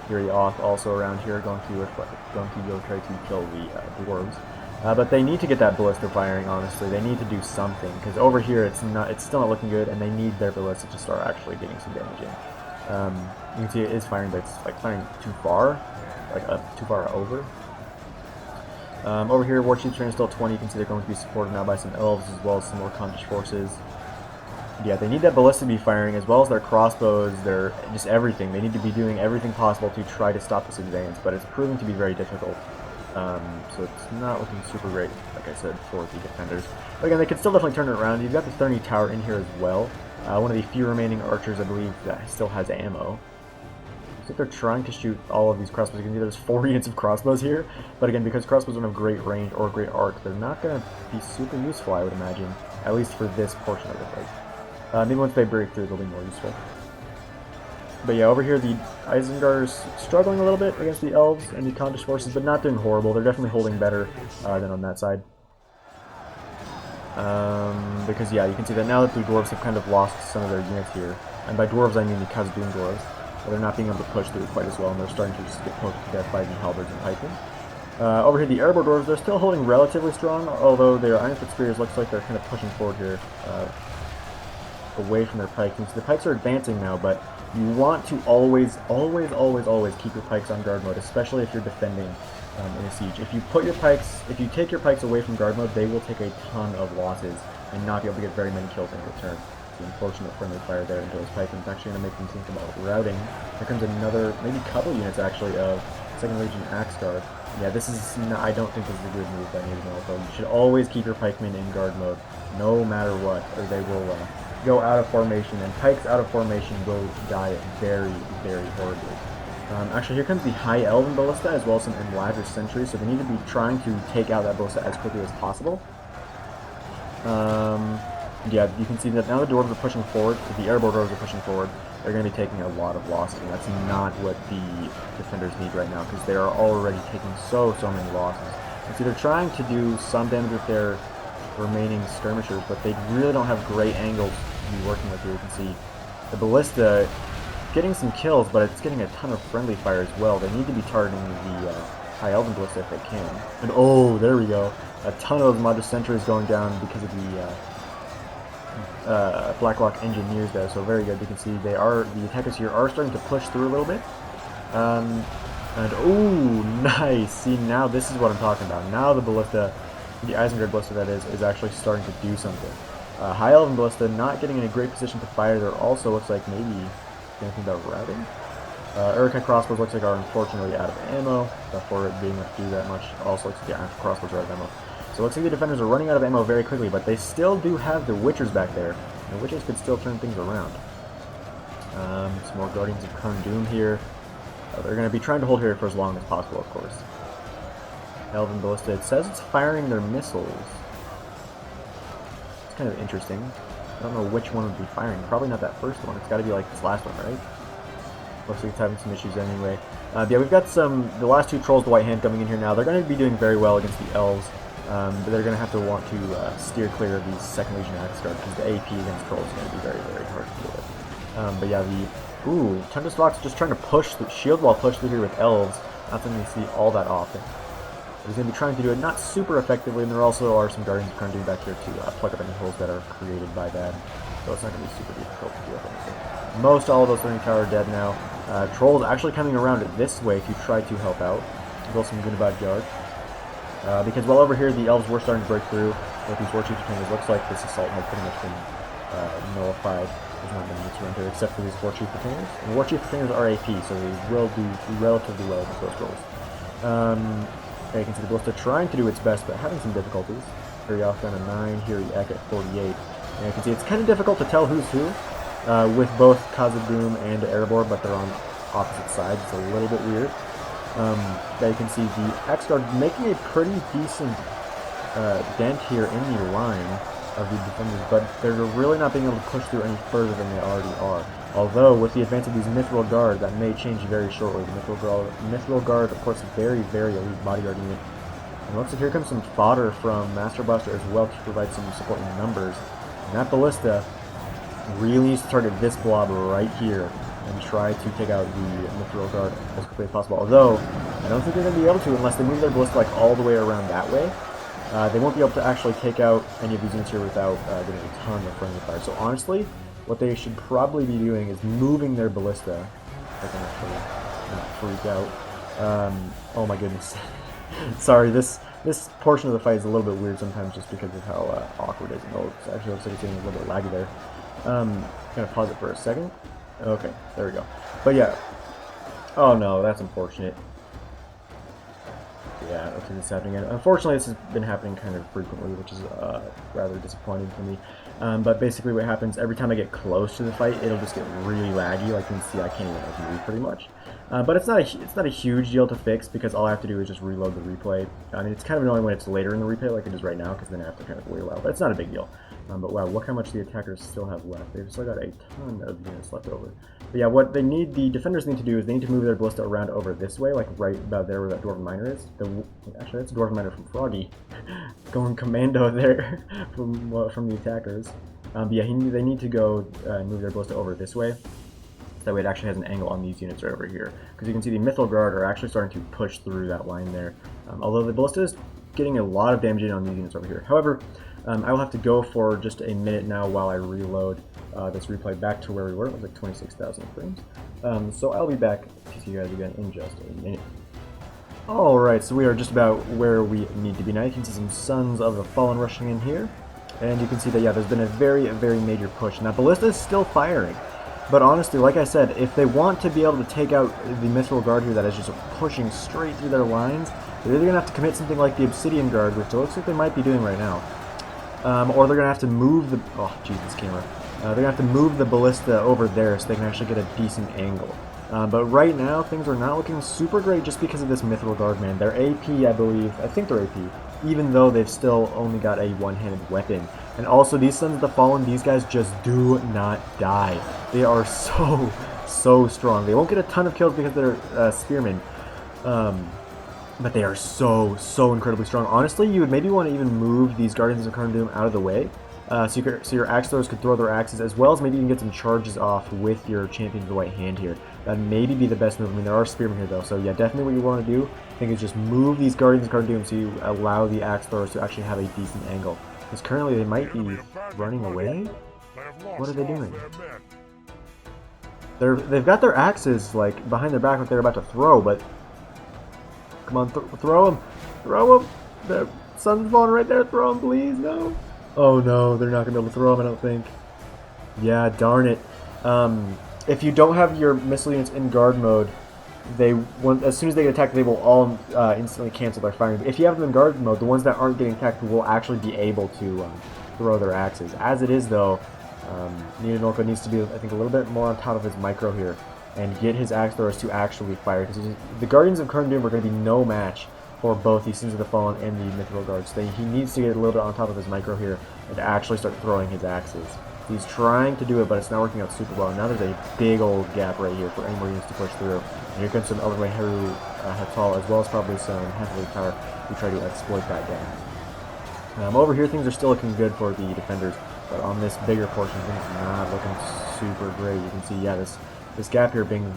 Hiri Oth also around here going to go try to kill the Dwarves. But they need to get that ballista firing, honestly. They need to do something, because over here it's still not looking good, and they need their ballista to start actually getting some damage in. You can see it is firing, but it's like firing too far, too far over. Over here, War Chiefs are still 20. You can see they're going to be supported now by some elves as well as some more Kondish forces. Yeah, they need that ballista to be firing, as well as their crossbows, their just everything. They need to be doing everything possible to try to stop this advance, but it's proving to be very difficult. So it's not looking super great, like I said, for the defenders. But again, they could still definitely turn it around. You've got the Thurny Tower in here as well. One of the few remaining archers, I believe, that still has ammo. So they're trying to shoot all of these crossbows. You can see there's 4 units of crossbows here. But again, because crossbows don't have great range or great arc, they're not going to be super useful, I would imagine. At least for this portion of the fight. Maybe once they break through, they'll be more useful. But yeah, over here the Isengard is struggling a little bit against the Elves and the Kondish forces, but not doing horrible. They're definitely holding better than on that side. Because yeah, you can see that now that the Dwarves have kind of lost some of their units here. And by Dwarves I mean the Khazad-dûm Dwarves. But they're not being able to push through quite as well, and they're starting to just get poked to death by the Halberds and Pikemen. Over here the Erebor Dwarves, they're still holding relatively strong, although their Ironfoot Spears looks like they're kind of pushing forward here away from their pikes. And so the pikes are advancing now, but you want to always keep your pikes on guard mode, especially if you're defending in a siege. If you take your pikes away from guard mode, they will take a ton of losses and not be able to get very many kills in return. The unfortunate friendly fire there into those pikemen is actually going to make them think about routing. Here comes another, maybe a couple units actually, of 2nd Legion Axe Guard. Yeah, this is not, I don't think this is a good move by Naval, though. You should always keep your pikemen in guard mode, no matter what, or they will go out of formation, and pikes out of formation will die very, very horribly. Actually, here comes the High Elven Ballista, as well as some Enladger Sentries, so they need to be trying to take out that Ballista as quickly as possible. Yeah, you can see that now the Dwarves are pushing forward, the Erebor Dwarves are pushing forward, they're going to be taking a lot of losses, and that's not what the defenders need right now, because they are already taking so many losses. And so they're trying to do some damage with their remaining skirmishers, but they really don't have great angles to be working with here. You can see the ballista getting some kills, but it's getting a ton of friendly fire as well. They need to be targeting the High Elven ballista if they can. And oh, there we go. A ton of those Modern Sentries going down because of the Blacklock Engineers there. So very good. You can see the attackers here are starting to push through a little bit. And oh, nice. See, now this is what I'm talking about. Now the ballista, the Isengard ballista that is actually starting to do something. High Elven ballista not getting in a great position to fire. There also looks like maybe anything about routing. Uruk-hai crossbows looks like are unfortunately out of ammo for it being able to do that much. Also looks like the crossbows are out of ammo. So it looks like the defenders are running out of ammo very quickly, but they still do have the Witchers back there. And the Witchers could still turn things around. Some more Guardians of Thranduil here. They're going to be trying to hold here for as long as possible, of course. Elven ballista, it says it's firing their missiles. It's kind of interesting. I don't know which one would be firing. Probably not that first one. It's got to be like this last one, right? Looks like it's having some issues anyway. Yeah, we've got the last two Trolls, the White Hand, coming in here now. They're going to be doing very well against the Elves, but they're going to have to want to steer clear of these Second Legion Axe Guard, because the AP against Trolls is going to be very, very hard to deal with. But yeah, ooh, Tundra Fox just trying to push the shield wall push through here with Elves. Not something you see all that often. He's going to be trying to do it not super effectively, and there also are some Guardians of Thranduil back here to plug up any holes that are created by that. So it's not going to be super difficult to deal with anything. Most all of those Learning Tower are dead now. Trolls actually coming around this way if you try to help out. Build some good about guard. Because while over here the Elves were starting to break through with these Warchief Retainers, looks like this assault had pretty much been nullified. There's not many units around here except for these Warchief Retainers. And Warchief Retainers are AP, so they will do relatively well against those Trolls. Okay, you can see the Ballista trying to do its best, but having some difficulties. Very off down to 9, here Ek at 48. And you can see it's kind of difficult to tell who's who with both Khazad-dûm and Erebor, but they're on opposite sides. It's a little bit weird. Yeah, you can see the X-Guard making a pretty decent dent here in the line of the defenders, but they're really not being able to push through any further than they already are. Although, with the advance of these Mithril Guard, that may change very shortly. The Mithril Guard, of course, a very, very elite bodyguard unit. And looks like here comes some fodder from Master Blaster as well to provide some support in numbers. And that Ballista really needs to target this blob right here and try to take out the Mithril Guard as quickly as possible. Although, I don't think they're going to be able to unless they move their Ballista like all the way around that way. They won't be able to actually take out any of these units here without getting a ton of friendly fire. So honestly, what they should probably be doing is moving their Ballista. I can actually not freak out. Oh my goodness. Sorry, this portion of the fight is a little bit weird sometimes just because of how awkward it is. Oh, it actually looks like it's getting a little bit laggy there. Gonna pause it for a second. Okay, there we go. But yeah. Oh no, that's unfortunate. Yeah, okay, this is happening again. Unfortunately, this has been happening kind of frequently, which is rather disappointing for me. But basically what happens, every time I get close to the fight, it'll just get really laggy. Like you can see, I can't even move pretty much. But it's not a huge deal to fix because all I have to do is just reload the replay. I mean, it's kind of annoying when it's later in the replay like it is right now because then I have to kind of wait a while. But it's not a big deal. But wow, look how much the attackers still have left. They've still got a ton of units left over. But yeah, what the defenders need to do is they need to move their Ballista around over this way, like right about there where that Dwarven Miner is. Actually, that's a Dwarven Miner from Froggy. Going commando there from the attackers. But yeah, they need to go move their Ballista over this way. That way it actually has an angle on these units right over here. Because you can see the Mithril Guard are actually starting to push through that line there. Although the Ballista is getting a lot of damage in on these units over here. However, I will have to go for just a minute now while I reload this replay back to where we were. It was like 26,000 frames. So I'll be back to see you guys again in just a minute. Alright, so we are just about where we need to be now. You can see some Sons of the Fallen rushing in here. And you can see that, yeah, there's been a very, very major push. Now, Ballista is still firing. But honestly, like I said, if they want to be able to take out the Mithril Guard here that is just pushing straight through their lines, they're either going to have to commit something like the Obsidian Guard, which it looks like they might be doing right now. Or they're going to have to move the... Oh, jeez, this camera. They're going to have to move the Ballista over there so they can actually get a decent angle. But right now, things are not looking super great just because of this Mithril Guard, man. They're AP, I believe. I think they're AP. Even though they've still only got a one-handed weapon. And also, these Sons of the Fallen, these guys just do not die. They are so strong. They won't get a ton of kills because they're spearmen. But they are so incredibly strong. Honestly, you would maybe want to even move these Guardians of Cardoom out of the way, so your axe throwers could throw their axes, as well as maybe you can get some charges off with your Champion of the White Hand here. That'd maybe be the best move. I mean, there are Spearmen here though, so yeah, definitely what you want to do, I think, is just move these Guardians of Cardoom so you allow the axe throwers to actually have a decent angle. Because currently they might be running away. What are they doing? They've got their axes like behind their back like they're about to throw, but come on, throw them! Throw them! The sun's falling right there, throw them please, no! Oh no, they're not going to be able to throw them, I don't think. Yeah, darn it. If you don't have your missile units in guard mode, as soon as they get attacked, they will all instantly cancel their firing. If you have them in guard mode, the ones that aren't getting attacked will actually be able to throw their axes. As it is, though, Norco needs to be, I think, a little bit more on top of his micro here and get his axe throwers to actually fire. Because the Guardians of Cardoom are going to be no match for both the Sins of the Fallen and the Mythical Guards. He needs to get a little bit on top of his micro here and actually start throwing his axes. He's trying to do it, but it's not working out super well. Now there's a big old gap right here for any more units to push through. And here comes some Elderway Heru Hatal, as well as probably some Heavily Tower who try to exploit that gap. Over here, things are still looking good for the defenders, but on this bigger portion, things are not looking super great. You can see, yeah, this gap here being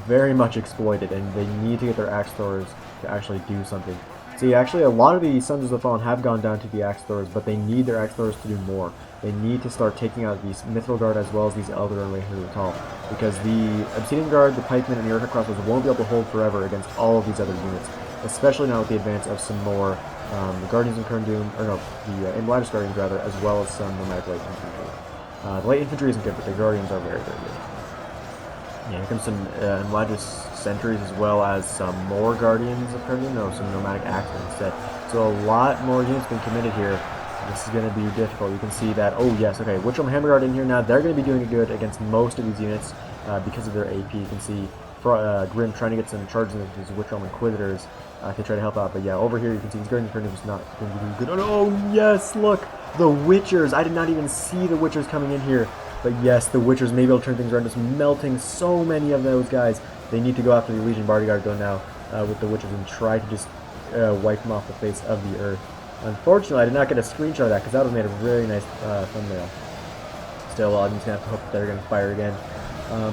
very much exploited, and they need to get their axe throwers to actually do something. See, actually, a lot of the Sons of the Fallen have gone down to the axe throwers, but they need their axe throwers to do more. They need to start taking out these Mithril Guard as well as these Elder and Heru, because the Obsidian Guard, the Pikemen, and the Urka Crossbows won't be able to hold forever against all of these other units, especially now with the advance of some more the Guardians of Cardoom, or no, the Emblatus Guardians rather, as well as some nomadic light infantry. The light infantry isn't good, but the Guardians are very, very good. Yeah, here comes some Emblatus Sentries as well as some more Guardians of Cardoom, no, some nomadic Axemen instead. So a lot more units being committed here. This is going to be difficult. You can see that, oh yes, okay, Witchhelm Hammer Guard in here now. They're going to be doing it good against most of these units because of their AP. You can see Grim trying to get some charges into his Witchhelm Inquisitors to try to help out. But yeah, over here you can see these Guardians of Cardoom is not going to be doing good. Oh yes, look! The Witchers! I did not even see the Witchers coming in here. But yes, the Witchers may be able to turn things around, just melting so many of those guys. They need to go after the Legion Bodyguard though now with the Witchers and try to just wipe them off the face of the earth. Unfortunately, I did not get a screenshot of that because that would have made a very nice thumbnail. Still, I'm just going to have to hope that they're going to fire again.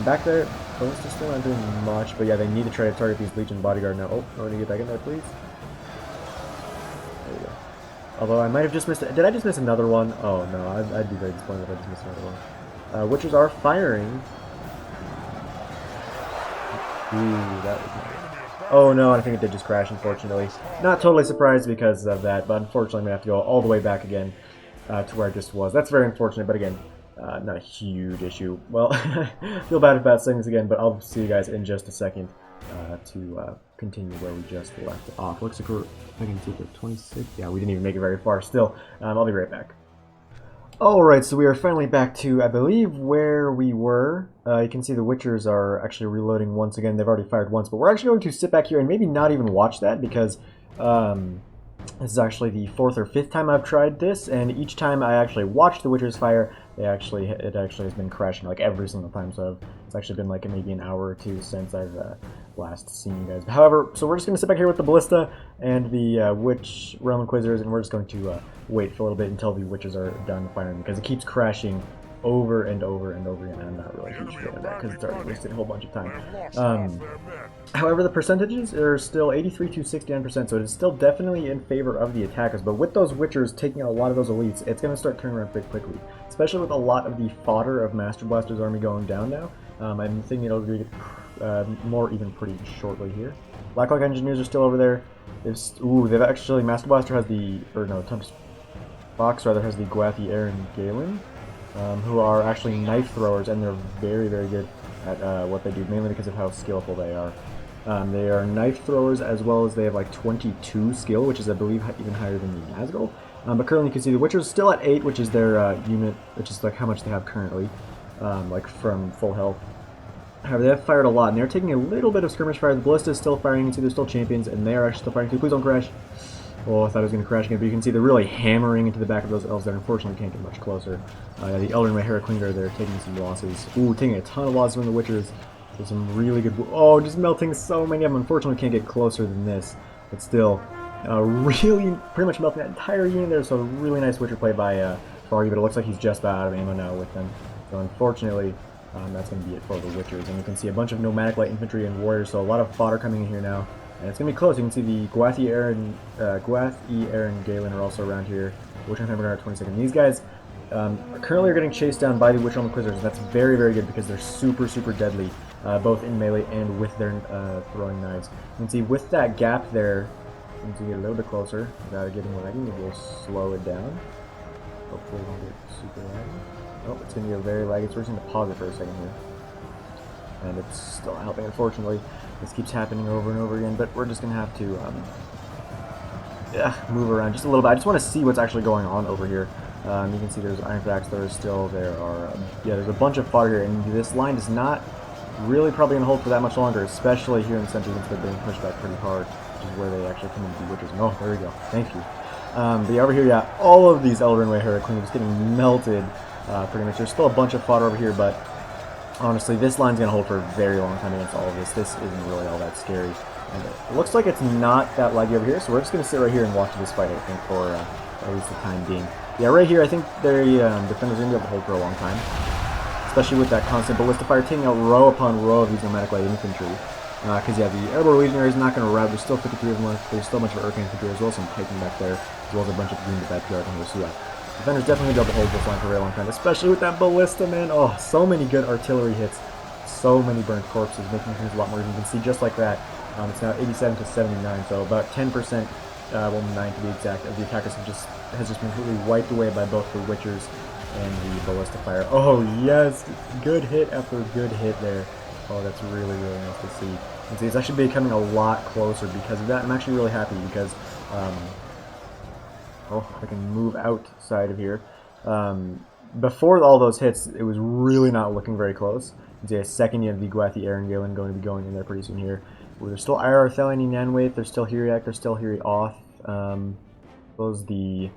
Back there, Ballista's still not doing much, but yeah, they need to try to target these Legion Bodyguard now. Oh, I want to get back in there, please. There we go. Although I might have just missed it. Did I just miss another one? Oh no, I'd be very disappointed if I just missed another one. Witchers are firing. Ooh, that was nice. Oh no, I think it did just crash, unfortunately. Not totally surprised because of that, but unfortunately I'm going to have to go all the way back again to where I just was. That's very unfortunate, but again, not a huge issue. Well, feel bad about saying this again, but I'll see you guys in just a second to continue where we just left off. Looks like we're making it to 26. Yeah, we didn't even make it very far still. I'll be right back. Alright, so we are finally back to, I believe, where we were. You can see the Witchers are actually reloading once again. They've already fired once, but we're actually going to sit back here and maybe not even watch that because this is actually the 4th or 5th time I've tried this, and each time I actually watch the Witchers fire, it actually has been crashing like every single time. So it's actually been like maybe an hour or two since I've last seen you guys. However, so we're just going to sit back here with the Ballista and the Witch Realm Inquisitors, and we're just going to wait for a little bit until the Witches are done firing because it keeps crashing over and over and over again. I'm not really a huge fan of that because it's already wasted a whole bunch of time. However, the percentages are still 83 to 69%, so it is still definitely in favor of the attackers. But with those Witchers taking out a lot of those elites, it's going to start turning around pretty quickly, especially with a lot of the fodder of Master Blaster's army going down now. I'm thinking it'll be more even pretty shortly here. Blackhawk Engineers are still over there. They've actually, Master Blaster has the, or no, Tempest Fox rather has the Gwathi Aaron Galen, who are actually knife throwers, and they're very, very good at what they do, mainly because of how skillful they are. They are knife throwers, as well as they have like 22 skill, which is, I believe, even higher than the Nazgul. But currently you can see the Witcher's still at 8, which is their unit, which is like how much they have currently, like from full health. However, they have fired a lot, and they're taking a little bit of skirmish fire. The Ballista is still firing, you can see they're still champions, and they are actually still firing too. Please don't crash. Oh, I thought it was going to crash again, but you can see they're really hammering into the back of those elves that unfortunately can't get much closer. The Elder and Mahara Queen Guard, they're taking some losses. Ooh, taking a ton of losses from the Witchers. There's some really good... Oh, just melting so many of them. Unfortunately, can't get closer than this. but still, really pretty much melting that entire unit there. So really nice Witcher play by Froggy, but it looks like he's just about out of ammo now with them. So unfortunately, that's going to be it for the Witchers. And you can see a bunch of nomadic light infantry and warriors, so a lot of fodder coming in here now. And it's going to be close. You can see the Gwathi, Aaron, Galen are also around here. Witcher Hammer at 22nd. These guys currently are getting chased down by the Witcher Inquisitors. That's very, very good because they're super, super deadly, both in melee and with their throwing knives. You can see with that gap there, you can get a little bit closer without getting laggy. Maybe we'll slow it down. Hopefully it won't get super laggy. Oh, it's going to get very laggy, so we're just going to pause it for a second here. And it's still not helping, unfortunately. This keeps happening over and over again, but we're just going to have to move around just a little bit. I just want to see what's actually going on over here. You can see there's Ironbacks that are still there. There's a bunch of fodder here, and this line is not really probably going to hold for that much longer, especially here in the center. You can see they're being pushed back pretty hard, which is where they actually come into the Witchers. And, oh, there we go. Thank you. But yeah, over here, yeah, all of these Elven Way Hurricane just getting melted pretty much. There's still a bunch of fodder over here, but honestly, this line's going to hold for a very long time against all of this. This isn't really all that scary. And it looks like it's not that laggy over here, so we're just going to sit right here and watch this fight, I think, for at least the time being. Yeah, right here, I think the defenders are going to be able to hold for a long time, especially with that constant ballista fire, taking out row upon row of these nomadic light infantry. Because, yeah, the Airborne Legionary is not going to rout. There's still 53 of them left. There's still a bunch of Urk infantry, as well as some Titan back there, as well as a bunch of Green Bad PR here. So, yeah, defenders definitely going to be able to hold this line for a very long time, especially with that ballista, man. Oh, so many good artillery hits. So many burnt corpses, making things a lot more. You can see just like that. It's now 87 to 79, so about 10%, 9 to be exact, of the attackers has just been completely wiped away by both the Witchers and the ballista fire. Oh yes, good hit after good hit there. Oh, that's really, really nice to see. You can see it's actually becoming a lot closer because of that. I'm actually really happy because, I can move outside of here. Before all those hits, it was really not looking very close. You can see a second unit of the Gwathi, Aaron, Galen going to be going in there pretty soon here. There's still IR, Thelian, Nanwaith, there's still Hiriak, there's still Hiri Oth. Those the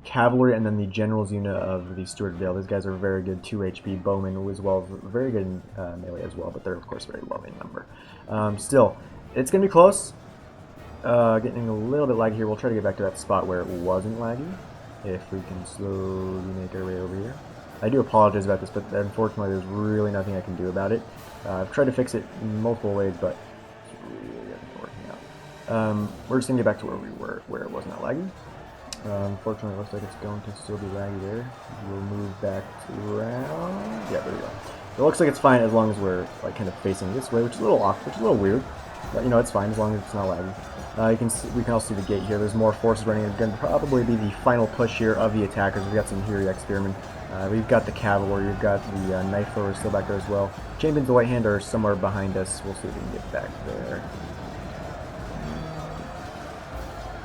cavalry and then the general's unit of the Stuart Vale. These guys are very good 2 HP bowmen as well, very good in melee as well, but they're of course very low in number. Still, it's going to be close. Getting a little bit laggy here. We'll try to get back to that spot where it wasn't laggy, if we can slowly make our way over here. I do apologize about this, but unfortunately there's really nothing I can do about it. I've tried to fix it in multiple ways, but it's really not working out. We're just going to get back to where we were, where it was not laggy. Unfortunately, it looks like it's going to still be laggy there. We'll move back around. Yeah, there we go. It looks like it's fine as long as we're like kind of facing this way, which is a little off, which is a little weird. But you know, it's fine as long as it's not laggy. You can see, we can also see the gate here. There's more forces running. It's going to probably be the final push here of the attackers. We've got some Hiriak Spearmen. We've got the cavalry. We've got the knife throwers still back there as well. Champions the White Hand are somewhere behind us. We'll see if we can get back there.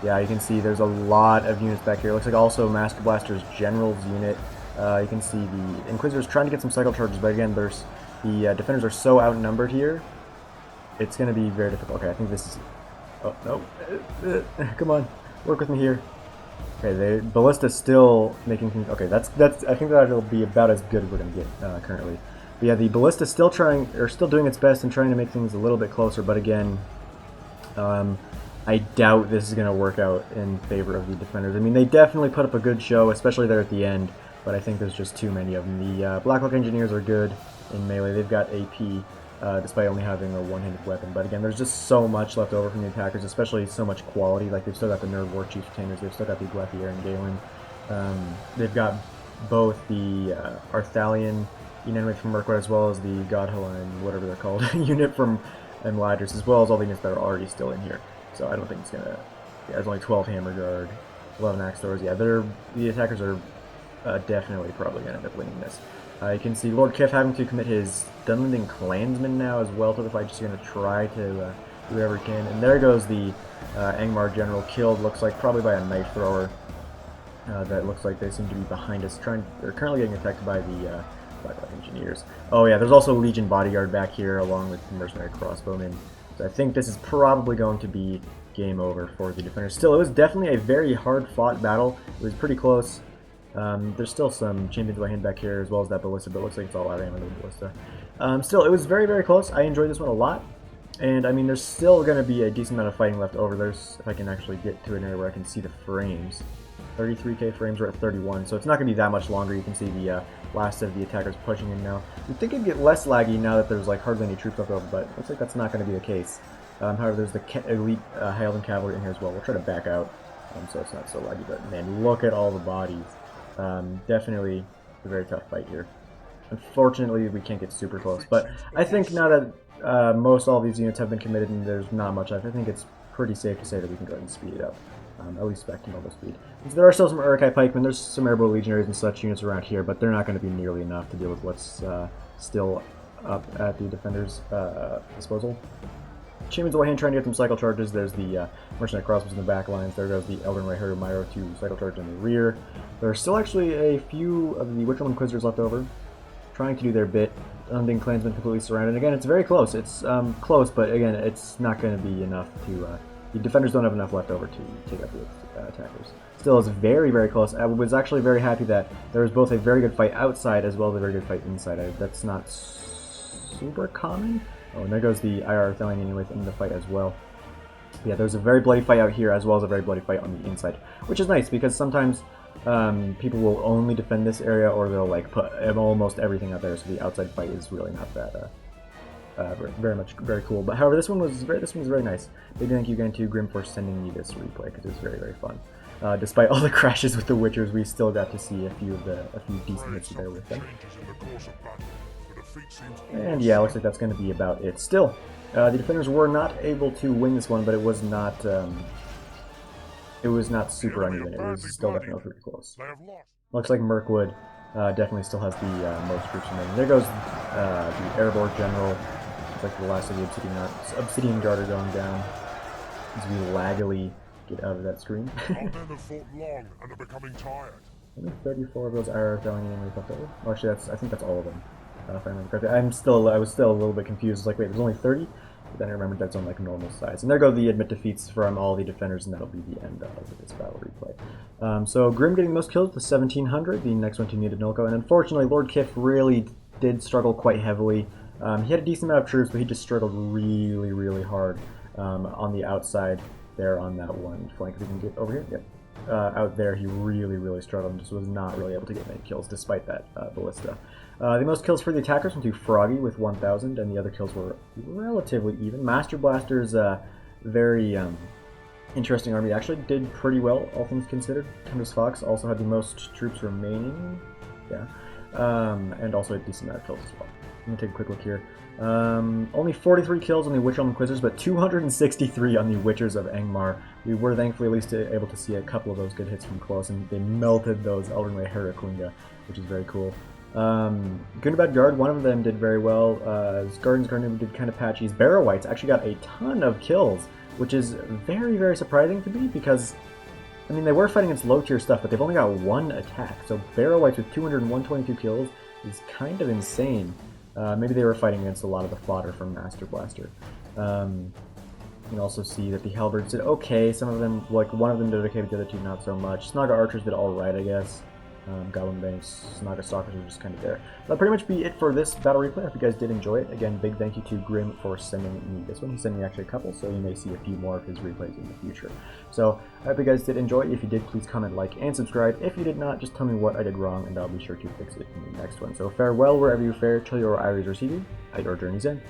Yeah, you can see there's a lot of units back here. It looks like also Master Blaster's General's unit. You can see the Inquisitors trying to get some cycle charges, but again, there's the defenders are so outnumbered here. It's going to be very difficult. Okay, I think this is... Oh, no. Come on. Work with me here. Okay, the Ballista's still making things... Okay, that's I think that'll be about as good as we're going to get currently. But yeah, the Ballista's still doing its best and trying to make things a little bit closer, but again... I doubt this is going to work out in favor of the defenders. I mean, they definitely put up a good show, especially there at the end, but I think there's just too many of them. The Blacklock Engineers are good in melee. They've got AP, despite only having a one-handed weapon. But again, there's just so much left over from the attackers, especially so much quality. Like, they've still got the Nerd War Chief Retainers. They've still got the Gwathi, Aaron, Galen. They've got both the Arthalian unit from Mirkwood, as well as the Godhaline, whatever they're called, unit from Emladris, as well as all the units that are already still in here. So I don't think it's going to... Yeah, there's only 12 Hammer Guard, 11 Axe Throwers. Yeah, the attackers are definitely probably going to end up winning this. You can see Lord Kif having to commit his Dunlending Clansman now as well to the fight, just going to try to do whatever he can. And there goes the Angmar General, killed, looks like, probably by a Knife Thrower. That looks like they seem to be behind us. They're currently getting attacked by the Blacklock Engineers. Oh yeah, there's also Legion Bodyguard back here, along with the Mercenary Crossbowmen. So I think this is probably going to be game over for the defenders. Still, it was definitely a very hard-fought battle. It was pretty close. There's still some Champions White Hand back here, as well as that Ballista, but it looks like it's all out of ammo to the Ballista. Still, it was very, very close. I enjoyed this one a lot. And I mean, there's still going to be a decent amount of fighting left over. There's, if I can actually get to an area where I can see the frames. 33k frames, we're at 31, so it's not going to be that much longer. You can see the last of the attackers pushing in now. You'd think it'd get less laggy now that there's like hardly any troops left over, but looks like that's not going to be the case. However, there's the elite Highland cavalry in here as well. We'll try to back out so it's not so laggy, but man, look at all the bodies. Definitely a very tough fight here. Unfortunately, we can't get super close, but I think now that most all these units have been committed and there's not much left, I think it's pretty safe to say that we can go ahead and speed it up. At least back to normal speed. So there are still some Uruk-hai pikemen, there's some airborne legionaries and such units around here, but they're not going to be nearly enough to deal with what's still up at the defenders' disposal. Shaman's away hand trying to get some cycle charges. There's the mercenary crossbows in the back lines. There goes the Elden Ray Myro to cycle charge in the rear. There are still actually a few of the Witcherman Inquisitors left over, trying to do their bit. Undead Clansmen completely surrounded. Again, it's very close. It's close, but again, it's not going to be enough to... the defenders don't have enough left over to take up the attackers. Still, it's very, very close. I was actually very happy that there was both a very good fight outside as well as a very good fight inside. That's not super common. Oh, and there goes the IR Thelian within the fight as well. Yeah, there's a very bloody fight out here as well as a very bloody fight on the inside, which is nice because sometimes people will only defend this area or they'll like put almost everything out there, so the outside fight is really not that very cool. But however, this one was very nice. Big thank you again to Grim for sending me this replay because it was very, very fun. Despite all the crashes with the Witchers, we still got to see a few decent hits there with them. And yeah, looks like that's going to be about it. Still, the defenders were not able to win this one, but it was not super uneven. It was still definitely pretty close. Looks like Mirkwood definitely still has the most troops remaining. There goes the airborne general. Looks like the last of the Obsidian Guard are going down as we laggily get out of that screen. Our men have fought long and are becoming tired. Only 34 of those IR Thelian left over. Well, actually, I think that's all of them. If I remember correctly. I was still a little bit confused. It's like, wait, there's only 30? But then I remembered that's on like normal size. And there go the admit defeats from all the defenders, and that'll be the end of this battle replay. So Grim getting the most kills with 1,700. The next one to Nita Nilko. And unfortunately, Lord Kif really did struggle quite heavily. He had a decent amount of troops, but he just struggled really, really hard on the outside there on that one flank. If we can get over here, yep. Out there, he really, really struggled and just was not really able to get many kills despite that ballista. The most kills for the attackers went to Froggy with 1,000, and the other kills were relatively even. Master Blaster's very interesting army actually did pretty well, all things considered. Tundra's Fox also had the most troops remaining, yeah, and also a decent amount of kills as well. Let me take a quick look here. Only 43 kills on the Witcher Inquisitors, but 263 on the Witchers of Angmar. We were thankfully at least able to see a couple of those good hits from close, and they melted those Elden Ray Herakunga, which is very cool. Gundabad Guard, one of them did very well. Garden's Garden did kind of patchy. Barrow-wights actually got a ton of kills, which is very, very surprising to me because, I mean, they were fighting against low-tier stuff, but they've only got one attack. So Barrow-wights with 122 kills is kind of insane. Maybe they were fighting against a lot of the fodder from Master Blaster. You can also see that the Halberds did okay. Some of them, like one of them did okay, but the other two not so much. Snaga Archers did alright, I guess. Goblin Banks, Snaga Stalkers are just kind of there. That'll pretty much be it for this battle replay. I hope you guys did enjoy it. Again, big thank you to Grim for sending me this one. He sent me actually a couple, so you may see a few more of his replays in the future. So, I hope you guys did enjoy. If you did, please comment, like, and subscribe. If you did not, just tell me what I did wrong, and I'll be sure to fix it in the next one. So, farewell wherever you fare, till your eyes receive you, at your journey's end.